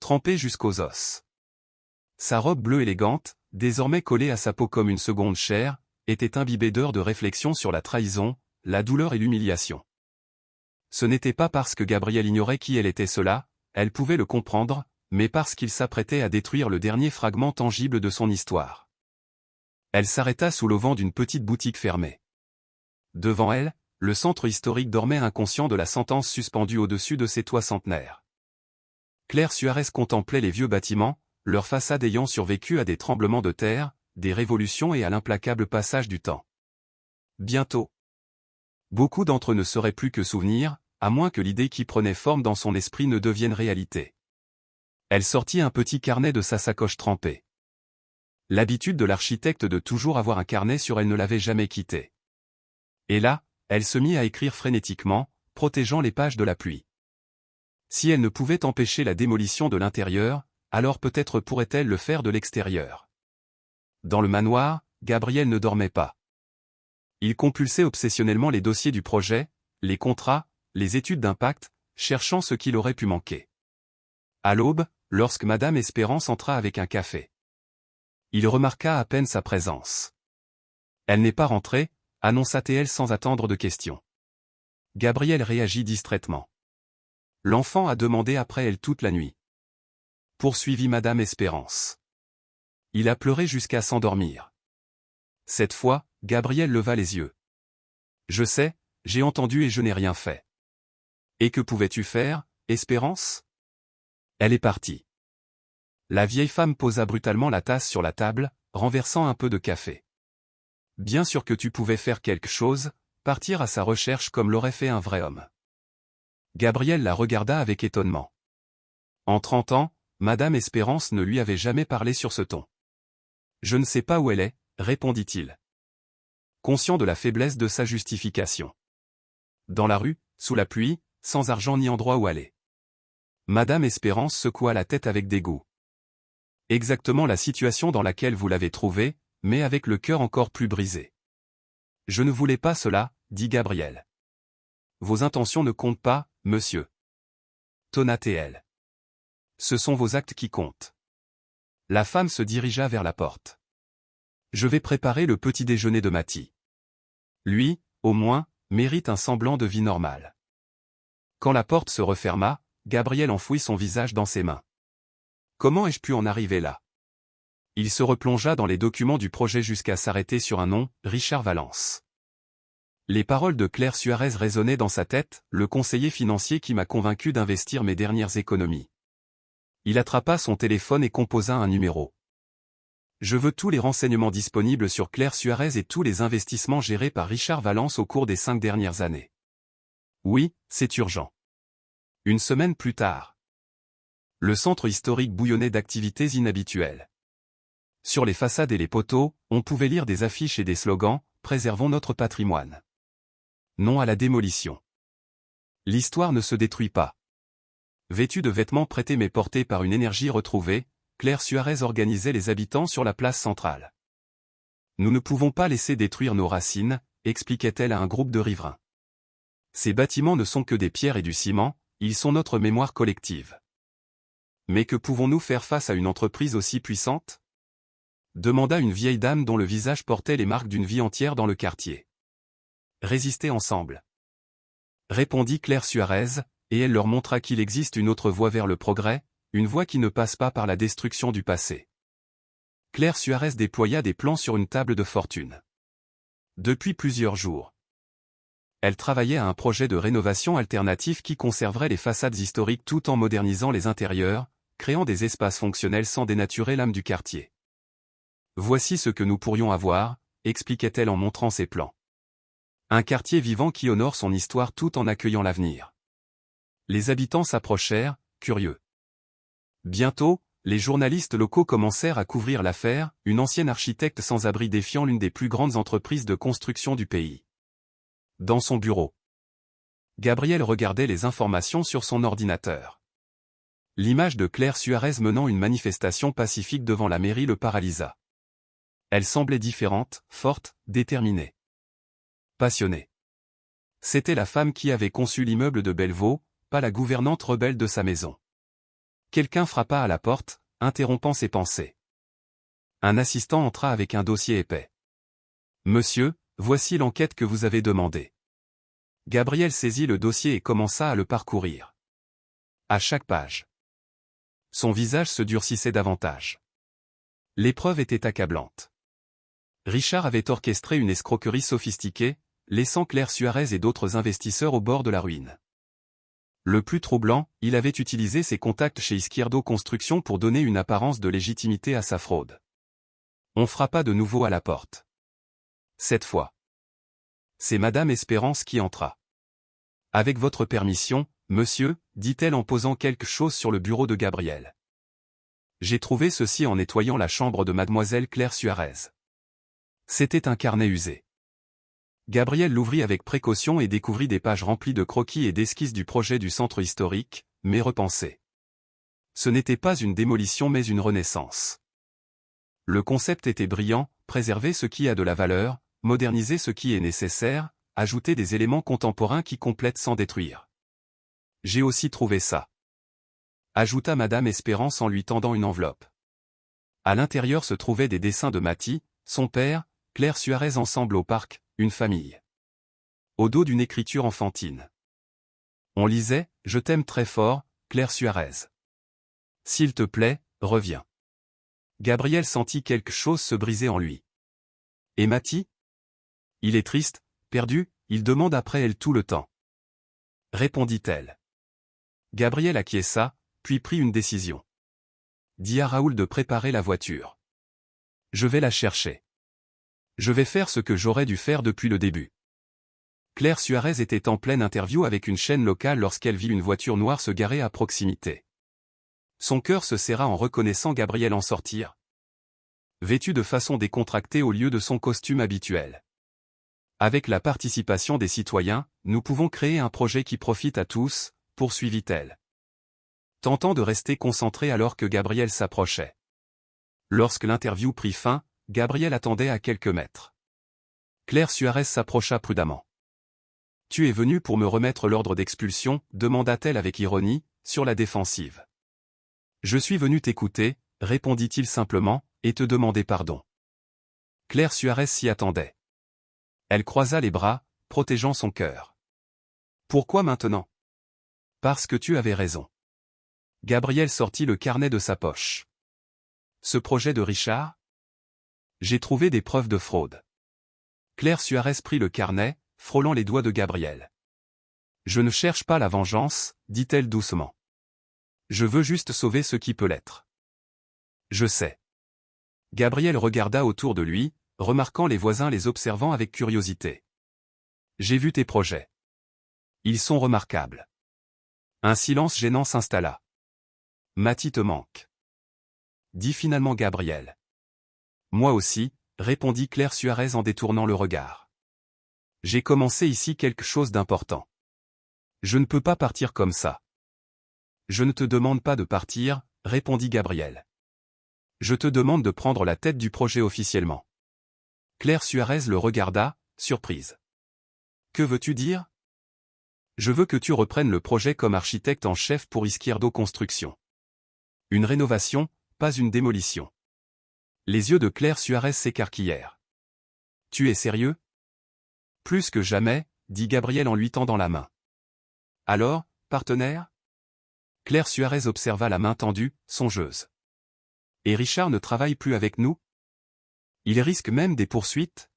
Trempée jusqu'aux os. Sa robe bleue élégante, désormais collée à sa peau comme une seconde chair, était imbibée d'heures de réflexion sur la trahison, la douleur et l'humiliation. Ce n'était pas parce que Gabriel ignorait qui elle était cela, elle pouvait le comprendre, mais parce qu'il s'apprêtait à détruire le dernier fragment tangible de son histoire. Elle s'arrêta sous l'auvent d'une petite boutique fermée. Devant elle, le centre historique dormait inconscient de la sentence suspendue au-dessus de ses toits centenaires. Claire Suarez contemplait les vieux bâtiments, leurs façades ayant survécu à des tremblements de terre, des révolutions et à l'implacable passage du temps. Bientôt. Beaucoup d'entre eux ne seraient plus que souvenirs, à moins que l'idée qui prenait forme dans son esprit ne devienne réalité. Elle sortit un petit carnet de sa sacoche trempée. L'habitude de l'architecte de toujours avoir un carnet sur elle ne l'avait jamais quitté. Et là, elle se mit à écrire frénétiquement, protégeant les pages de la pluie. Si elle ne pouvait empêcher la démolition de l'intérieur, alors peut-être pourrait-elle le faire de l'extérieur. Dans le manoir, Gabriel ne dormait pas. Il compulsait obsessionnellement les dossiers du projet, les contrats, les études d'impact, cherchant ce qu'il aurait pu manquer. À l'aube, lorsque Madame Espérance entra avec un café. Il remarqua à peine sa présence. Elle n'est pas rentrée, annonça-t-elle sans attendre de questions. Gabriel réagit distraitement. L'enfant a demandé après elle toute la nuit. Poursuivit Madame Espérance. Il a pleuré jusqu'à s'endormir. Cette fois, Gabriel leva les yeux. Je sais, j'ai entendu et je n'ai rien fait. Et que pouvais-tu faire, Espérance? Elle est partie. La vieille femme posa brutalement la tasse sur la table, renversant un peu de café. Bien sûr que tu pouvais faire quelque chose, partir à sa recherche comme l'aurait fait un vrai homme. Gabriel la regarda avec étonnement. En 30 ans, Madame Espérance ne lui avait jamais parlé sur ce ton. Je ne sais pas où elle est, répondit-il. Conscient de la faiblesse de sa justification. Dans la rue, sous la pluie, sans argent ni endroit où aller. Madame Espérance secoua la tête avec dégoût. Exactement la situation dans laquelle vous l'avez trouvée, mais avec le cœur encore plus brisé. Je ne voulais pas cela, dit Gabriel. Vos intentions ne comptent pas, monsieur. Tonna-t-elle. Ce sont vos actes qui comptent. La femme se dirigea vers la porte. Je vais préparer le petit déjeuner de Mathie. Lui, au moins, mérite un semblant de vie normale. Quand la porte se referma, Gabriel enfouit son visage dans ses mains. Comment ai-je pu en arriver là? Il se replongea dans les documents du projet jusqu'à s'arrêter sur un nom, Richard Valence. Les paroles de Claire Suarez résonnaient dans sa tête, le conseiller financier qui m'a convaincu d'investir mes dernières économies. Il attrapa son téléphone et composa un numéro. Je veux tous les renseignements disponibles sur Claire Suarez et tous les investissements gérés par Richard Valence au cours des 5 dernières années. Oui, c'est urgent. Une semaine plus tard. Le centre historique bouillonnait d'activités inhabituelles. Sur les façades et les poteaux, on pouvait lire des affiches et des slogans, « Préservons notre patrimoine. Non à la démolition. L'histoire ne se détruit pas. » Vêtue de vêtements prêtés mais portés par une énergie retrouvée, Claire Suarez organisait les habitants sur la place centrale. Nous ne pouvons pas laisser détruire nos racines, expliquait-elle à un groupe de riverains. Ces bâtiments ne sont que des pierres et du ciment, ils sont notre mémoire collective. Mais que pouvons-nous faire face à une entreprise aussi puissante? Demanda une vieille dame dont le visage portait les marques d'une vie entière dans le quartier. Résister ensemble. Répondit Claire Suarez, et elle leur montra qu'il existe une autre voie vers le progrès, une voie qui ne passe pas par la destruction du passé. Claire Suarez déploya des plans sur une table de fortune. Depuis plusieurs jours. Elle travaillait à un projet de rénovation alternatif qui conserverait les façades historiques tout en modernisant les intérieurs, créant des espaces fonctionnels sans dénaturer l'âme du quartier. Voici ce que nous pourrions avoir, expliquait-elle en montrant ses plans. Un quartier vivant qui honore son histoire tout en accueillant l'avenir. Les habitants s'approchèrent, curieux. Bientôt, les journalistes locaux commencèrent à couvrir l'affaire, une ancienne architecte sans abri défiant l'une des plus grandes entreprises de construction du pays. Dans son bureau. Gabriel regardait les informations sur son ordinateur. L'image de Claire Suarez menant une manifestation pacifique devant la mairie le paralysa. Elle semblait différente, forte, déterminée. Passionnée. C'était la femme qui avait conçu l'immeuble de Bellevaux, pas la gouvernante rebelle de sa maison. Quelqu'un frappa à la porte, interrompant ses pensées. Un assistant entra avec un dossier épais. « Monsieur, voici l'enquête que vous avez demandée. » Gabriel saisit le dossier et commença à le parcourir. À chaque page. Son visage se durcissait davantage. L'épreuve était accablante. Richard avait orchestré une escroquerie sophistiquée, laissant Claire Suarez et d'autres investisseurs au bord de la ruine. Le plus troublant, il avait utilisé ses contacts chez Izquierdo Construction pour donner une apparence de légitimité à sa fraude. On frappa de nouveau à la porte. Cette fois. C'est Madame Espérance qui entra. « Avec votre permission, monsieur, dit-elle en posant quelque chose sur le bureau de Gabriel. J'ai trouvé ceci en nettoyant la chambre de mademoiselle Claire Suarez. C'était un carnet usé. » Gabriel l'ouvrit avec précaution et découvrit des pages remplies de croquis et d'esquisses du projet du centre historique, mais repensées. Ce n'était pas une démolition mais une renaissance. Le concept était brillant, préserver ce qui a de la valeur, moderniser ce qui est nécessaire, ajouter des éléments contemporains qui complètent sans détruire. J'ai aussi trouvé ça. Ajouta Madame Espérance en lui tendant une enveloppe. À l'intérieur se trouvaient des dessins de Mathie, son père, Claire Suarez ensemble au parc, une famille. Au dos d'une écriture enfantine. On lisait « Je t'aime très fort, Claire Suarez. S'il te plaît, reviens. » Gabriel sentit quelque chose se briser en lui. Et Mathie? Il est triste, perdu, il demande après elle tout le temps. Répondit-elle. Gabriel acquiesça, puis prit une décision. Dis à Raoul de préparer la voiture. Je vais la chercher. Je vais faire ce que j'aurais dû faire depuis le début. Claire Suarez était en pleine interview avec une chaîne locale lorsqu'elle vit une voiture noire se garer à proximité. Son cœur se serra en reconnaissant Gabriel en sortir, vêtu de façon décontractée au lieu de son costume habituel. Avec la participation des citoyens, nous pouvons créer un projet qui profite à tous, poursuivit-elle, tentant de rester concentrée alors que Gabriel s'approchait. Lorsque l'interview prit fin, Gabriel attendait à quelques mètres. Claire Suarez s'approcha prudemment. « Tu es venu pour me remettre l'ordre d'expulsion » demanda-t-elle avec ironie, sur la défensive. « Je suis venu t'écouter » répondit-il simplement, « et te demander pardon. » Claire Suarez s'y attendait. Elle croisa les bras, protégeant son cœur. « Pourquoi maintenant ?»« Parce que tu avais raison. » Gabriel sortit le carnet de sa poche. « Ce projet de Richard ? J'ai trouvé des preuves de fraude. » Claire Suarez prit le carnet, frôlant les doigts de Gabriel. « Je ne cherche pas la vengeance, dit-elle doucement. Je veux juste sauver ce qui peut l'être. » « Je sais. » Gabriel regarda autour de lui, remarquant les voisins les observant avec curiosité. « J'ai vu tes projets. Ils sont remarquables. » Un silence gênant s'installa. « Mathie te manque. » dit finalement Gabriel. « Moi aussi, » répondit Claire Suarez en détournant le regard. « J'ai commencé ici quelque chose d'important. Je ne peux pas partir comme ça. »« Je ne te demande pas de partir, » répondit Gabriel. « Je te demande de prendre la tête du projet officiellement. » Claire Suarez le regarda, surprise. « Que veux-tu dire ? » Je veux que tu reprennes le projet comme architecte en chef pour Izquierdo Construction. Une rénovation, pas une démolition. Les yeux de Claire Suarez s'écarquillèrent. « Tu es sérieux ? » Plus que jamais, dit Gabriel en lui tendant la main. « Alors, partenaire ?» Claire Suarez observa la main tendue, songeuse. « Et Richard ne travaille plus avec nous ? Il risque même des poursuites ? »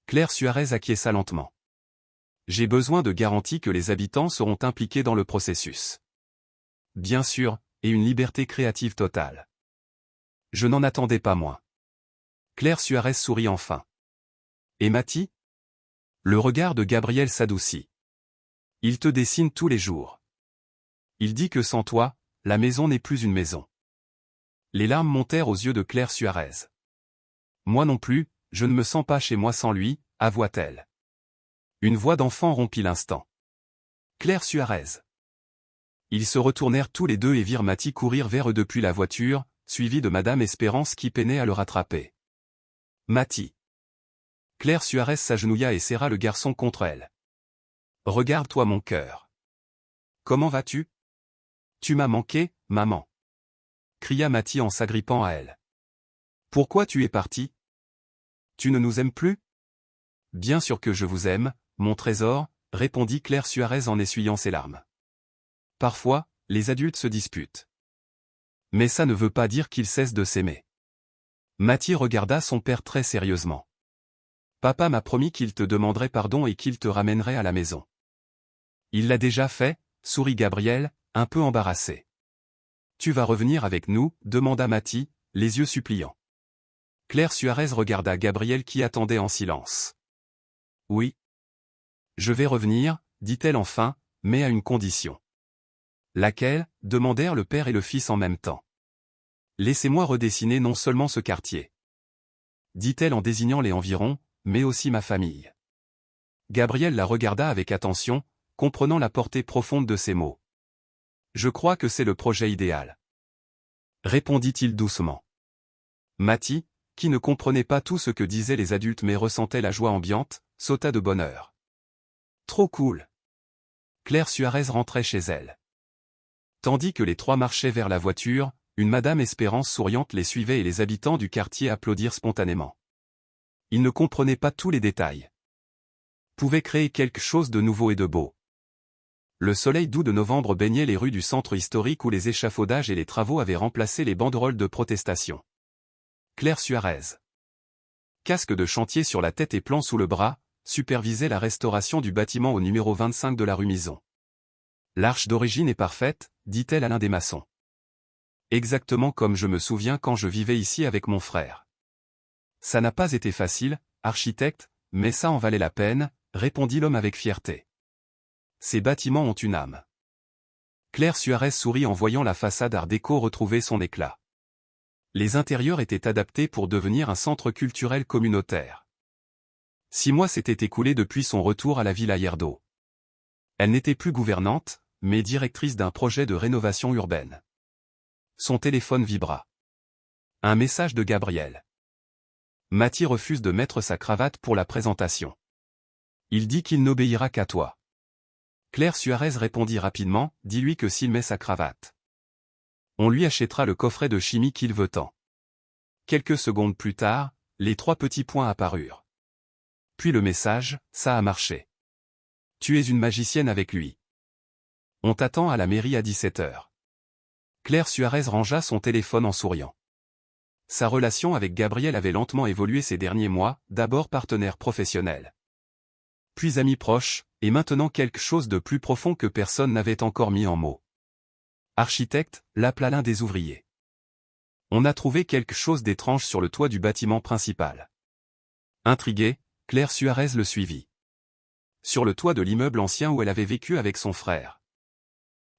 Claire Suarez acquiesça lentement. « J'ai besoin de garanties que les habitants seront impliqués dans le processus. Bien sûr, et une liberté créative totale. Je n'en attendais pas moins. » Claire Suarez sourit enfin. « Et Mathie ? » Le regard de Gabriel s'adoucit. « Il te dessine tous les jours. Il dit que sans toi, la maison n'est plus une maison. » Les larmes montèrent aux yeux de Claire Suarez. « Moi non plus, je ne me sens pas chez moi sans lui, » avoua-t-elle. Une voix d'enfant rompit l'instant. « Claire Suarez. » Ils se retournèrent tous les deux et virent Mathie courir vers eux depuis la voiture, suivie de Madame Espérance qui peinait à le rattraper. « Mathie. » Claire Suarez s'agenouilla et serra le garçon contre elle. « Regarde-toi mon cœur. Comment vas-tu ? Tu m'as manqué, maman. » cria Mathie en s'agrippant à elle. « Pourquoi tu es partie ? Tu ne nous aimes plus ? » « Bien sûr que je vous aime, mon trésor, » répondit Claire Suarez en essuyant ses larmes. « Parfois, les adultes se disputent. Mais ça ne veut pas dire qu'ils cessent de s'aimer. » Mathie regarda son père très sérieusement. « Papa m'a promis qu'il te demanderait pardon et qu'il te ramènerait à la maison. »« Il l'a déjà fait, » sourit Gabriel, un peu embarrassé. « Tu vas revenir avec nous ?» demanda Mathie, les yeux suppliants. Claire Suarez regarda Gabriel qui attendait en silence. « Oui. Je vais revenir, » dit-elle enfin, « mais à une condition. »« Laquelle ?» demandèrent le père et le fils en même temps. « Laissez-moi redessiner non seulement ce quartier, » dit-elle en désignant les environs, mais aussi ma famille. Gabriel la regarda avec attention, comprenant la portée profonde de ses mots. « Je crois que c'est le projet idéal. » répondit-il doucement. Mathie, qui ne comprenait pas tout ce que disaient les adultes mais ressentait la joie ambiante, sauta de bonne heure. « Trop cool !» Claire Suarez rentrait chez elle. Tandis que les trois marchaient vers la voiture, une Madame Espérance souriante les suivait et les habitants du quartier applaudirent spontanément. Ils ne comprenaient pas tous les détails. Pouvaient créer quelque chose de nouveau et de beau. Le soleil doux de novembre baignait les rues du centre historique où les échafaudages et les travaux avaient remplacé les banderoles de protestation. Claire Suarez, casque de chantier sur la tête et plan sous le bras, supervisait la restauration du bâtiment au numéro 25 de la rue Mison. L'arche d'origine est parfaite, dit-elle à l'un des maçons. Exactement comme je me souviens quand je vivais ici avec mon frère. Ça n'a pas été facile, architecte, mais ça en valait la peine, répondit l'homme avec fierté. Ces bâtiments ont une âme. Claire Suarez sourit en voyant la façade art déco retrouver son éclat. Les intérieurs étaient adaptés pour devenir un centre culturel communautaire. 6 mois s'étaient écoulés depuis son retour à la Villa Ayerdo. Elle n'était plus gouvernante, mais directrice d'un projet de rénovation urbaine. Son téléphone vibra. Un message de Gabriel. Mati refuse de mettre sa cravate pour la présentation. Il dit qu'il n'obéira qu'à toi. Claire Suarez répondit rapidement, dis-lui que s'il met sa cravate, on lui achètera le coffret de chimie qu'il veut tant. Quelques secondes plus tard, les 3 petits points apparurent. Puis le message, ça a marché. Tu es une magicienne avec lui. On t'attend à la mairie à 17h. Claire Suarez rangea son téléphone en souriant. Sa relation avec Gabriel avait lentement évolué ces derniers mois, d'abord partenaire professionnel. Puis ami proche, et maintenant quelque chose de plus profond que personne n'avait encore mis en mots. Architecte, l'appela l'un des ouvriers. On a trouvé quelque chose d'étrange sur le toit du bâtiment principal. Intriguée, Claire Suarez le suivit. Sur le toit de l'immeuble ancien où elle avait vécu avec son frère.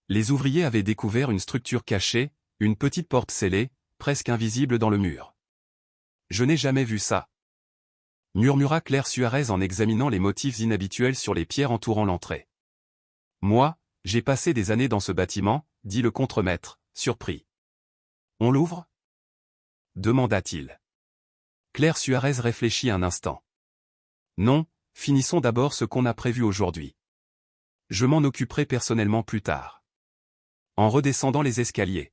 Les ouvriers avaient découvert une structure cachée, une petite porte scellée, presque invisible dans le mur. Je n'ai jamais vu ça, murmura Claire Suarez en examinant les motifs inhabituels sur les pierres entourant l'entrée. Moi, j'ai passé des années dans ce bâtiment, dit le contremaître, surpris. On l'ouvre ? Demanda-t-il. Claire Suarez réfléchit un instant. Non, finissons d'abord ce qu'on a prévu aujourd'hui. Je m'en occuperai personnellement plus tard. En redescendant les escaliers.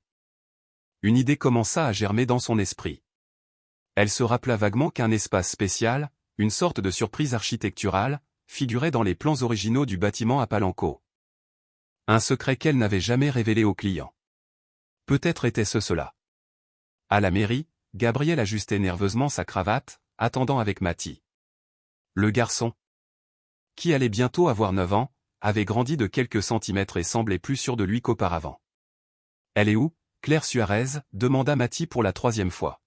Une idée commença à germer dans son esprit. Elle se rappela vaguement qu'un espace spécial, une sorte de surprise architecturale, figurait dans les plans originaux du bâtiment à Palenco. Un secret qu'elle n'avait jamais révélé aux clients. Peut-être était-ce cela. À la mairie, Gabriel ajustait nerveusement sa cravate, attendant avec Mati. Le garçon, qui allait bientôt avoir 9 ans, avait grandi de quelques centimètres et semblait plus sûr de lui qu'auparavant. Elle est où, Claire Suarez, demanda Mati pour la 3e fois.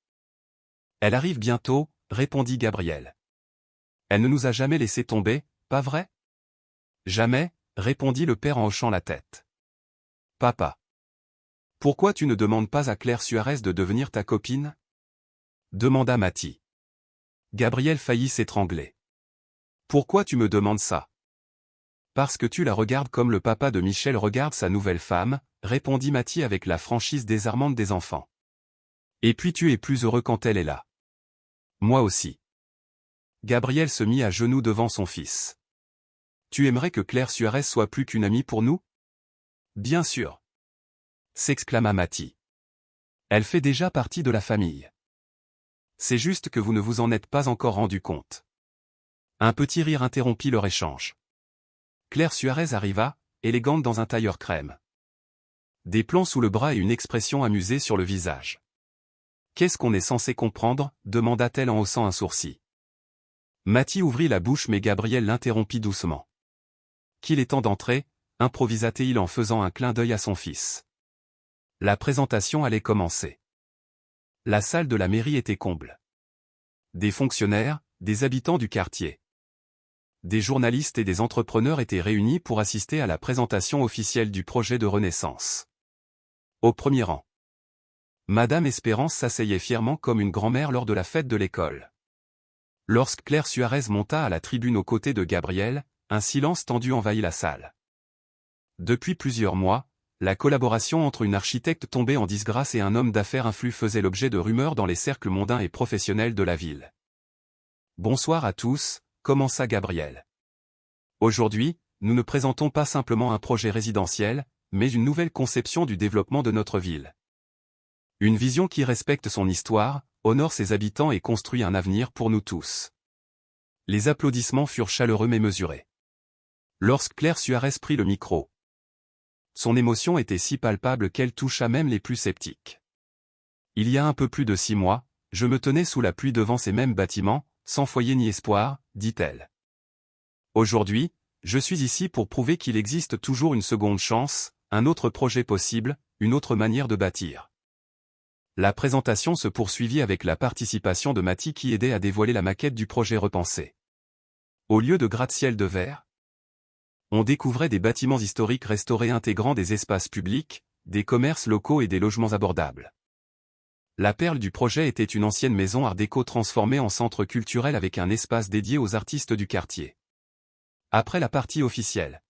Elle arrive bientôt, répondit Gabriel. Elle ne nous a jamais laissé tomber, pas vrai? Jamais, répondit le père en hochant la tête. Papa. Pourquoi tu ne demandes pas à Claire Suarez de devenir ta copine? Demanda Mati. Gabriel faillit s'étrangler. Pourquoi tu me demandes ça? Parce que tu la regardes comme le papa de Michel regarde sa nouvelle femme, répondit Mati avec la franchise désarmante des enfants. Et puis tu es plus heureux quand elle est là. Moi aussi. Gabriel se mit à genoux devant son fils. Tu aimerais que Claire Suarez soit plus qu'une amie pour nous? Bien sûr. S'exclama Mati. Elle fait déjà partie de la famille. C'est juste que vous ne vous en êtes pas encore rendu compte. Un petit rire interrompit leur échange. Claire Suarez arriva, élégante dans un tailleur crème. Des plans sous le bras et une expression amusée sur le visage. Qu'est-ce qu'on est censé comprendre? Demanda-t-elle en haussant un sourcil. Mati ouvrit la bouche mais Gabriel l'interrompit doucement. Qu'il est temps d'entrer, improvisa-t-il en faisant un clin d'œil à son fils. La présentation allait commencer. La salle de la mairie était comble. Des fonctionnaires, des habitants du quartier. Des journalistes et des entrepreneurs étaient réunis pour assister à la présentation officielle du projet de Renaissance. Au premier rang, Madame Espérance s'asseyait fièrement comme une grand-mère lors de la fête de l'école. Lorsque Claire Suarez monta à la tribune aux côtés de Gabriel, un silence tendu envahit la salle. Depuis plusieurs mois, la collaboration entre une architecte tombée en disgrâce et un homme d'affaires influent faisait l'objet de rumeurs dans les cercles mondains et professionnels de la ville. Bonsoir à tous, commença Gabriel. Aujourd'hui, nous ne présentons pas simplement un projet résidentiel, mais une nouvelle conception du développement de notre ville. Une vision qui respecte son histoire, honore ses habitants et construit un avenir pour nous tous. Les applaudissements furent chaleureux mais mesurés. Lorsque Claire Suarez prit le micro, son émotion était si palpable qu'elle toucha même les plus sceptiques. Il y a un peu plus de 6 mois, je me tenais sous la pluie devant ces mêmes bâtiments, sans foyer ni espoir, dit-elle. Aujourd'hui, Je suis ici pour prouver qu'il existe toujours une seconde chance, un autre projet possible, une autre manière de bâtir. La présentation se poursuivit avec la participation de Mati qui aidait à dévoiler la maquette du projet repensé. Au lieu de gratte-ciel de verre, on découvrait des bâtiments historiques restaurés intégrant des espaces publics, des commerces locaux et des logements abordables. La perle du projet était une ancienne maison art déco transformée en centre culturel avec un espace dédié aux artistes du quartier. Après la partie officielle,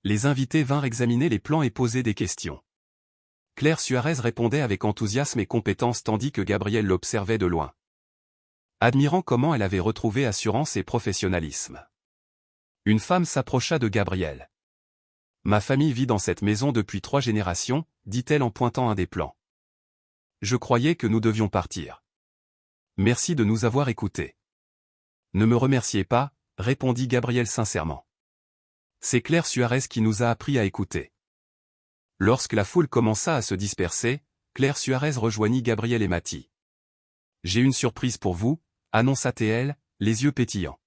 les invités vinrent examiner les plans et poser des questions. Claire Suarez répondait avec enthousiasme et compétence tandis que Gabriel l'observait de loin, admirant comment elle avait retrouvé assurance et professionnalisme. Une femme s'approcha de Gabriel. « Ma famille vit dans cette maison depuis 3 générations, dit-elle en pointant un des plans. Je croyais que nous devions partir. Merci de nous avoir écoutés. Ne me remerciez pas, répondit Gabriel sincèrement. C'est Claire Suarez qui nous a appris à écouter. Lorsque la foule commença à se disperser, Claire Suarez rejoignit Gabriel et Mati. J'ai une surprise pour vous, annonça-t-elle, les yeux pétillants.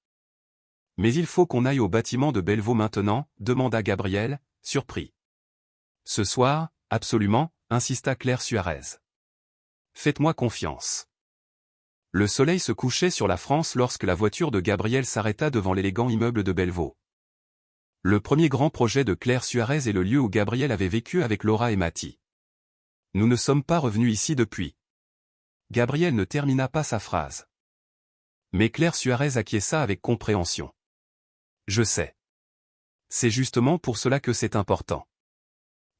Mais il faut qu'on aille au bâtiment de Bellevaux maintenant, demanda Gabriel, surpris. Ce soir, absolument, insista Claire Suarez. Faites-moi confiance. Le soleil se couchait sur la France lorsque la voiture de Gabriel s'arrêta devant l'élégant immeuble de Bellevaux. Le premier grand projet de Claire Suarez est le lieu où Gabriel avait vécu avec Laura et Mati. Nous ne sommes pas revenus ici depuis. Gabriel ne termina pas sa phrase. Mais Claire Suarez acquiesça avec compréhension. Je sais. C'est justement pour cela que c'est important.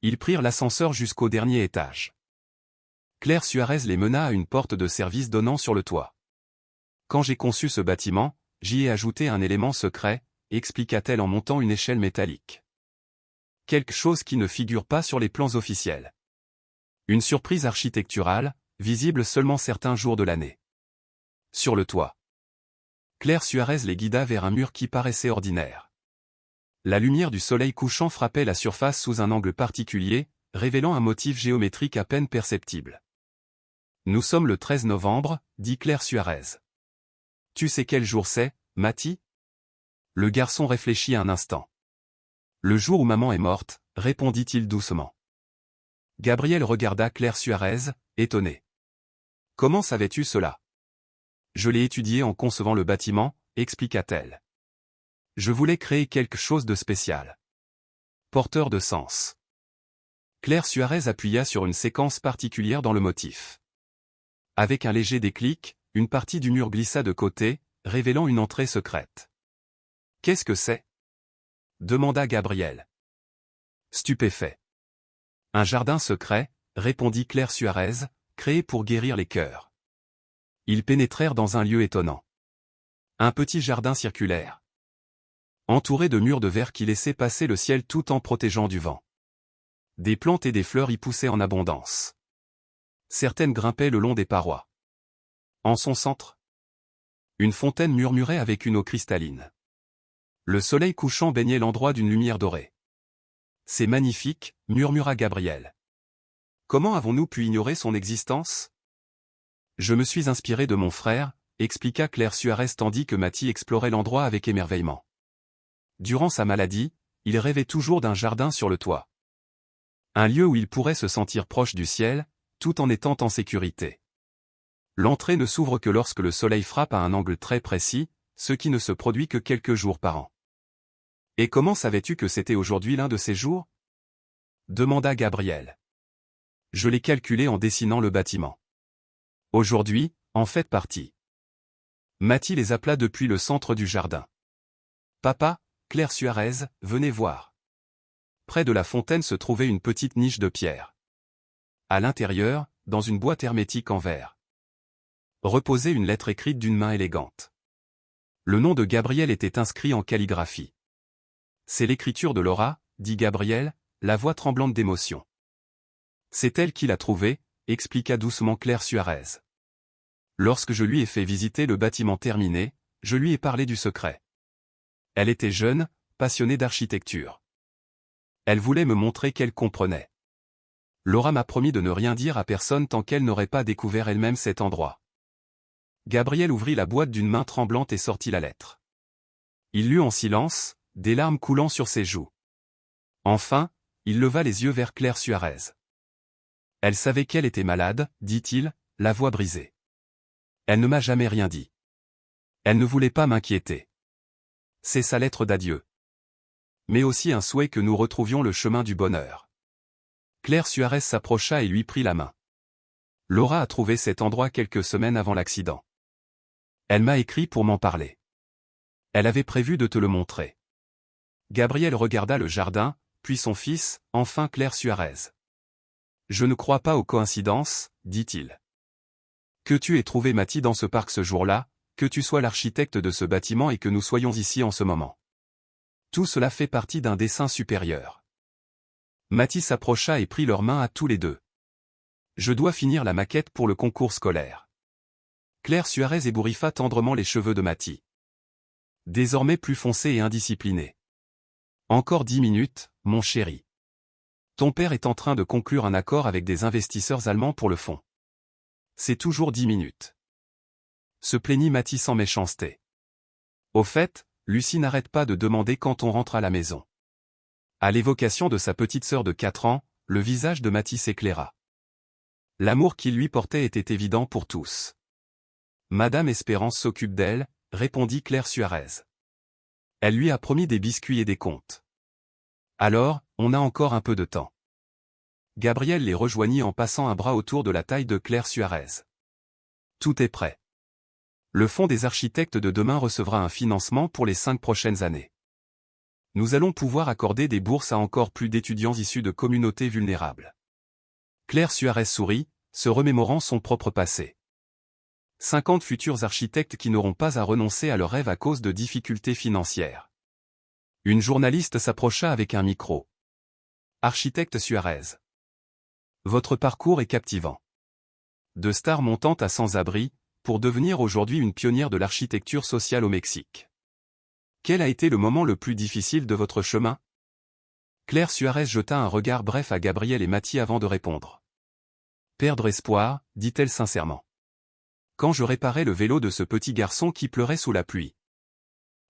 Ils prirent l'ascenseur jusqu'au dernier étage. Claire Suarez les mena à une porte de service donnant sur le toit. Quand j'ai conçu ce bâtiment, j'y ai ajouté un élément secret, expliqua-t-elle en montant une échelle métallique. Quelque chose qui ne figure pas sur les plans officiels. Une surprise architecturale, visible seulement certains jours de l'année. Sur le toit. Claire Suarez les guida vers un mur qui paraissait ordinaire. La lumière du soleil couchant frappait la surface sous un angle particulier, révélant un motif géométrique à peine perceptible. Nous sommes le 13 novembre, dit Claire Suarez. Tu sais quel jour c'est, Mati ? Le garçon réfléchit un instant. Le jour où maman est morte, répondit-il doucement. Gabriel regarda Claire Suarez, étonné. Comment savais-tu cela ? Je l'ai étudié en concevant le bâtiment, expliqua-t-elle. Je voulais créer quelque chose de spécial. Porteur de sens. Claire Suarez appuya sur une séquence particulière dans le motif. Avec un léger déclic, une partie du mur glissa de côté, révélant une entrée secrète. Qu'est-ce que c'est ? Demanda Gabriel. Stupéfait. Un jardin secret, répondit Claire Suarez, créé pour guérir les cœurs. Ils pénétrèrent dans un lieu étonnant. Un petit jardin circulaire. Entouré de murs de verre qui laissaient passer le ciel tout en protégeant du vent. Des plantes et des fleurs y poussaient en abondance. Certaines grimpaient le long des parois. En son centre, une fontaine murmurait avec une eau cristalline. Le soleil couchant baignait l'endroit d'une lumière dorée. C'est magnifique, murmura Gabriel. Comment avons-nous pu ignorer son existence ? Je me suis inspiré de mon frère, expliqua Claire Suarez tandis que Mati explorait l'endroit avec émerveillement. Durant sa maladie, il rêvait toujours d'un jardin sur le toit. Un lieu où il pourrait se sentir proche du ciel, tout en étant en sécurité. L'entrée ne s'ouvre que lorsque le soleil frappe à un angle très précis, ce qui ne se produit que quelques jours par an. Et comment savais-tu que c'était aujourd'hui l'un de ces jours ? Demanda Gabriel. Je l'ai calculé en dessinant le bâtiment. Aujourd'hui, en faites partie. Mati les appela depuis le centre du jardin. Papa, Claire Suarez, venez voir. Près de la fontaine se trouvait une petite niche de pierre. À l'intérieur, dans une boîte hermétique en verre, reposait une lettre écrite d'une main élégante. Le nom de Gabriel était inscrit en calligraphie. C'est l'écriture de Laura, dit Gabriel, la voix tremblante d'émotion. C'est elle qui l'a trouvé, expliqua doucement Claire Suarez. Lorsque je lui ai fait visiter le bâtiment terminé, je lui ai parlé du secret. Elle était jeune, passionnée d'architecture. Elle voulait me montrer qu'elle comprenait. Laura m'a promis de ne rien dire à personne tant qu'elle n'aurait pas découvert elle-même cet endroit. Gabriel ouvrit la boîte d'une main tremblante et sortit la lettre. Il lut en silence, des larmes coulant sur ses joues. Enfin, il leva les yeux vers Claire Suarez. Elle savait qu'elle était malade, dit-il, la voix brisée. Elle ne m'a jamais rien dit. Elle ne voulait pas m'inquiéter. C'est sa lettre d'adieu. Mais aussi un souhait que nous retrouvions le chemin du bonheur. Claire Suarez s'approcha et lui prit la main. Laura a trouvé cet endroit quelques semaines avant l'accident. Elle m'a écrit pour m'en parler. Elle avait prévu de te le montrer. Gabriel regarda le jardin, puis son fils, enfin Claire Suarez. Je ne crois pas aux coïncidences, dit-il. Que tu aies trouvé Mathie dans ce parc ce jour-là, que tu sois l'architecte de ce bâtiment et que nous soyons ici en ce moment. Tout cela fait partie d'un dessein supérieur. Mathie s'approcha et prit leurs mains à tous les deux. Je dois finir la maquette pour le concours scolaire. Claire Suarez ébouriffa tendrement les cheveux de Mathie. Désormais plus foncé et indiscipliné. Encore 10 minutes, mon chéri. Ton père est en train de conclure un accord avec des investisseurs allemands pour le fonds. C'est toujours 10 minutes. Se plaignit Mathie sans méchanceté. Au fait, Lucie n'arrête pas de demander quand on rentre à la maison. À l'évocation de sa petite sœur de 4 ans, le visage de Mathie s'éclaira. L'amour qu'il lui portait était évident pour tous. Madame Espérance s'occupe d'elle, répondit Claire Suarez. Elle lui a promis des biscuits et des comptes. Alors, on a encore un peu de temps. Gabriel les rejoignit en passant un bras autour de la taille de Claire Suarez. Tout est prêt. Le Fonds des architectes de demain recevra un financement pour les 5 prochaines années. Nous allons pouvoir accorder des bourses à encore plus d'étudiants issus de communautés vulnérables. Claire Suarez sourit, se remémorant son propre passé. 50 futurs architectes qui n'auront pas à renoncer à leur rêve à cause de difficultés financières. Une journaliste s'approcha avec un micro. Architecte Suarez. Votre parcours est captivant. De star montante à sans-abri, pour devenir aujourd'hui une pionnière de l'architecture sociale au Mexique. Quel a été le moment le plus difficile de votre chemin? Claire Suarez jeta un regard bref à Gabriel et Mathie avant de répondre. Perdre espoir, dit-elle sincèrement. Quand je réparais le vélo de ce petit garçon qui pleurait sous la pluie.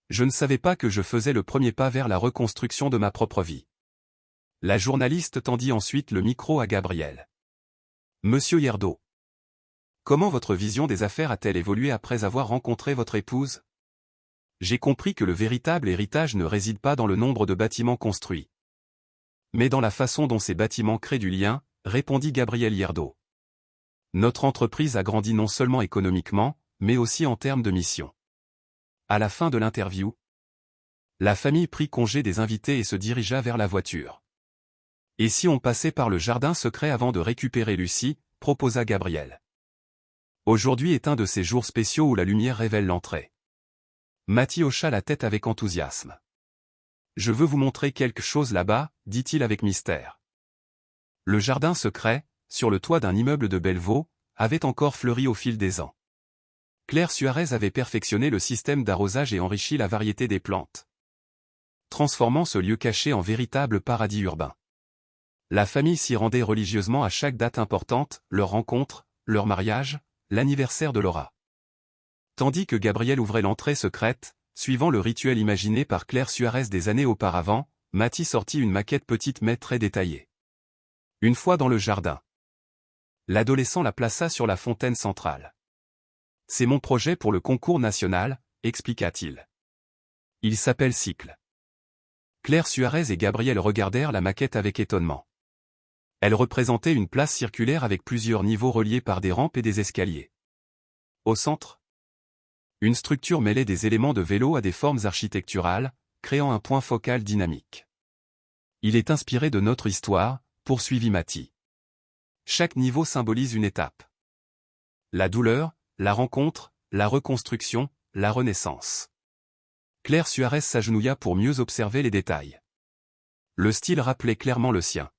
Je ne savais pas que je faisais le premier pas vers la reconstruction de ma propre vie. La journaliste tendit ensuite le micro à Gabriel. Monsieur Yerdo. Comment votre vision des affaires a-t-elle évolué après avoir rencontré votre épouse? J'ai compris que le véritable héritage ne réside pas dans le nombre de bâtiments construits. Mais dans la façon dont ces bâtiments créent du lien, répondit Gabriel Yerdo. Notre entreprise a grandi non seulement économiquement, mais aussi en termes de mission. À la fin de l'interview, la famille prit congé des invités et se dirigea vers la voiture. Et si on passait par le jardin secret avant de récupérer Lucie, proposa Gabriel. Aujourd'hui est un de ces jours spéciaux où la lumière révèle l'entrée. Mathie hocha la tête avec enthousiasme. Je veux vous montrer quelque chose là-bas, dit-il avec mystère. Le jardin secret, sur le toit d'un immeuble de Bellevaux, avait encore fleuri au fil des ans. Claire Suarez avait perfectionné le système d'arrosage et enrichi la variété des plantes, transformant ce lieu caché en véritable paradis urbain. La famille s'y rendait religieusement à chaque date importante, leur rencontre, leur mariage, l'anniversaire de Laura. Tandis que Gabriel ouvrait l'entrée secrète, suivant le rituel imaginé par Claire Suarez des années auparavant, Mathie sortit une maquette petite mais très détaillée. Une fois dans le jardin, l'adolescent la plaça sur la fontaine centrale. C'est mon projet pour le concours national, expliqua-t-il. Il s'appelle Cycle. Claire Suarez et Gabriel regardèrent la maquette avec étonnement. Elle représentait une place circulaire avec plusieurs niveaux reliés par des rampes et des escaliers. Au centre, une structure mêlait des éléments de vélo à des formes architecturales, créant un point focal dynamique. Il est inspiré de notre histoire, poursuivit Mathie. Chaque niveau symbolise une étape. La douleur, la rencontre, la reconstruction, la renaissance. Claire Suarez s'agenouilla pour mieux observer les détails. Le style rappelait clairement le sien,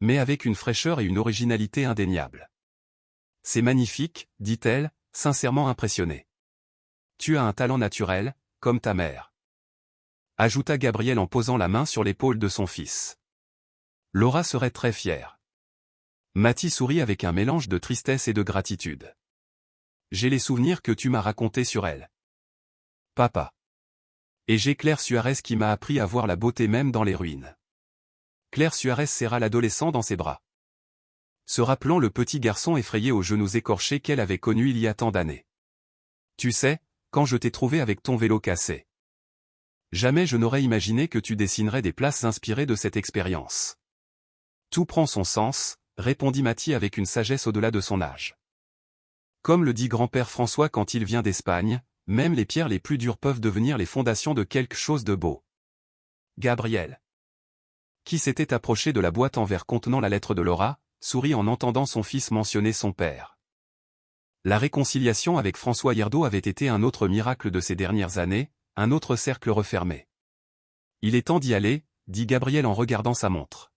mais avec une fraîcheur et une originalité indéniables. C'est magnifique, dit-elle, sincèrement impressionnée. Tu as un talent naturel, comme ta mère. Ajouta Gabriel en posant la main sur l'épaule de son fils. Laura serait très fière. Mathie sourit avec un mélange de tristesse et de gratitude. J'ai les souvenirs que tu m'as racontés sur elle. Papa. Et j'ai Claire Suarez qui m'a appris à voir la beauté même dans les ruines. Claire Suarez serra l'adolescent dans ses bras, se rappelant le petit garçon effrayé aux genoux écorchés qu'elle avait connu il y a tant d'années. Tu sais, quand je t'ai trouvé avec ton vélo cassé. Jamais je n'aurais imaginé que tu dessinerais des places inspirées de cette expérience. Tout prend son sens, répondit Mathie avec une sagesse au-delà de son âge. Comme le dit grand-père François quand il vient d'Espagne, même les pierres les plus dures peuvent devenir les fondations de quelque chose de beau. Gabriel, qui s'était approché de la boîte en verre contenant la lettre de Laura, sourit en entendant son fils mentionner son père. La réconciliation avec François Yerdo avait été un autre miracle de ces dernières années, un autre cercle refermé. Il est temps d'y aller, dit Gabriel en regardant sa montre.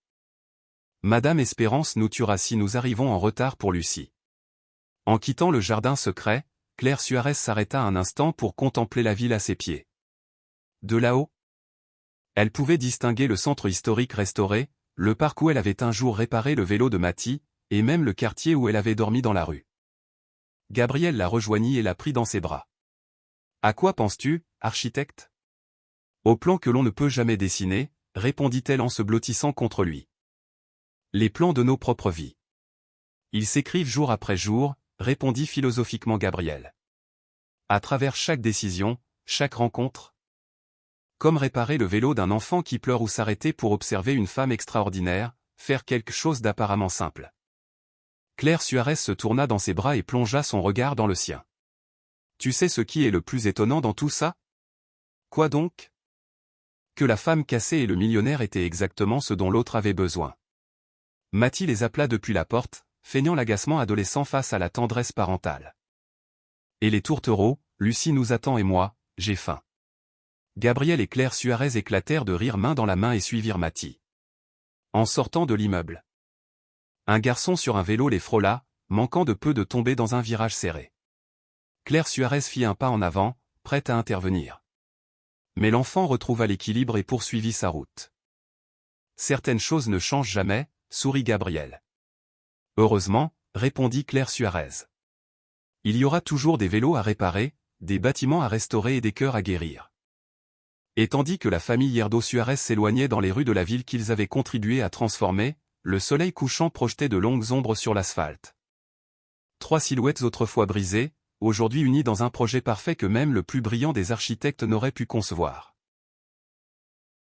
Madame Espérance nous tuera si nous arrivons en retard pour Lucie. En quittant le jardin secret, Claire Suarez s'arrêta un instant pour contempler la ville à ses pieds. De là-haut, elle pouvait distinguer le centre historique restauré, le parc où elle avait un jour réparé le vélo de Mathie, et même le quartier où elle avait dormi dans la rue. Gabriel la rejoignit et la prit dans ses bras. À quoi penses-tu, architecte? Au plan que l'on ne peut jamais dessiner, répondit-elle en se blottissant contre lui. Les plans de nos propres vies. Ils s'écrivent jour après jour, répondit philosophiquement Gabriel. À travers chaque décision, chaque rencontre. Comme réparer le vélo d'un enfant qui pleure ou s'arrêter pour observer une femme extraordinaire, faire quelque chose d'apparemment simple. Claire Suarez se tourna dans ses bras et plongea son regard dans le sien. Tu sais ce qui est le plus étonnant dans tout ça? Quoi donc? Que la femme cassée et le millionnaire étaient exactement ce dont l'autre avait besoin. Mathie les appela depuis la porte, feignant l'agacement adolescent face à la tendresse parentale. Et les tourtereaux, Lucie nous attend et moi, j'ai faim. Gabriel et Claire Suarez éclatèrent de rire main dans la main et suivirent Mathie. En sortant de l'immeuble. Un garçon sur un vélo les frôla, manquant de peu de tomber dans un virage serré. Claire Suarez fit un pas en avant, prête à intervenir. Mais l'enfant retrouva l'équilibre et poursuivit sa route. Certaines choses ne changent jamais, sourit Gabriel. Heureusement, répondit Claire Suarez. Il y aura toujours des vélos à réparer, des bâtiments à restaurer et des cœurs à guérir. Et tandis que la famille Yerdo Suarez s'éloignait dans les rues de la ville qu'ils avaient contribué à transformer, le soleil couchant projetait de longues ombres sur l'asphalte. Trois silhouettes autrefois brisées, aujourd'hui unies dans un projet parfait que même le plus brillant des architectes n'aurait pu concevoir.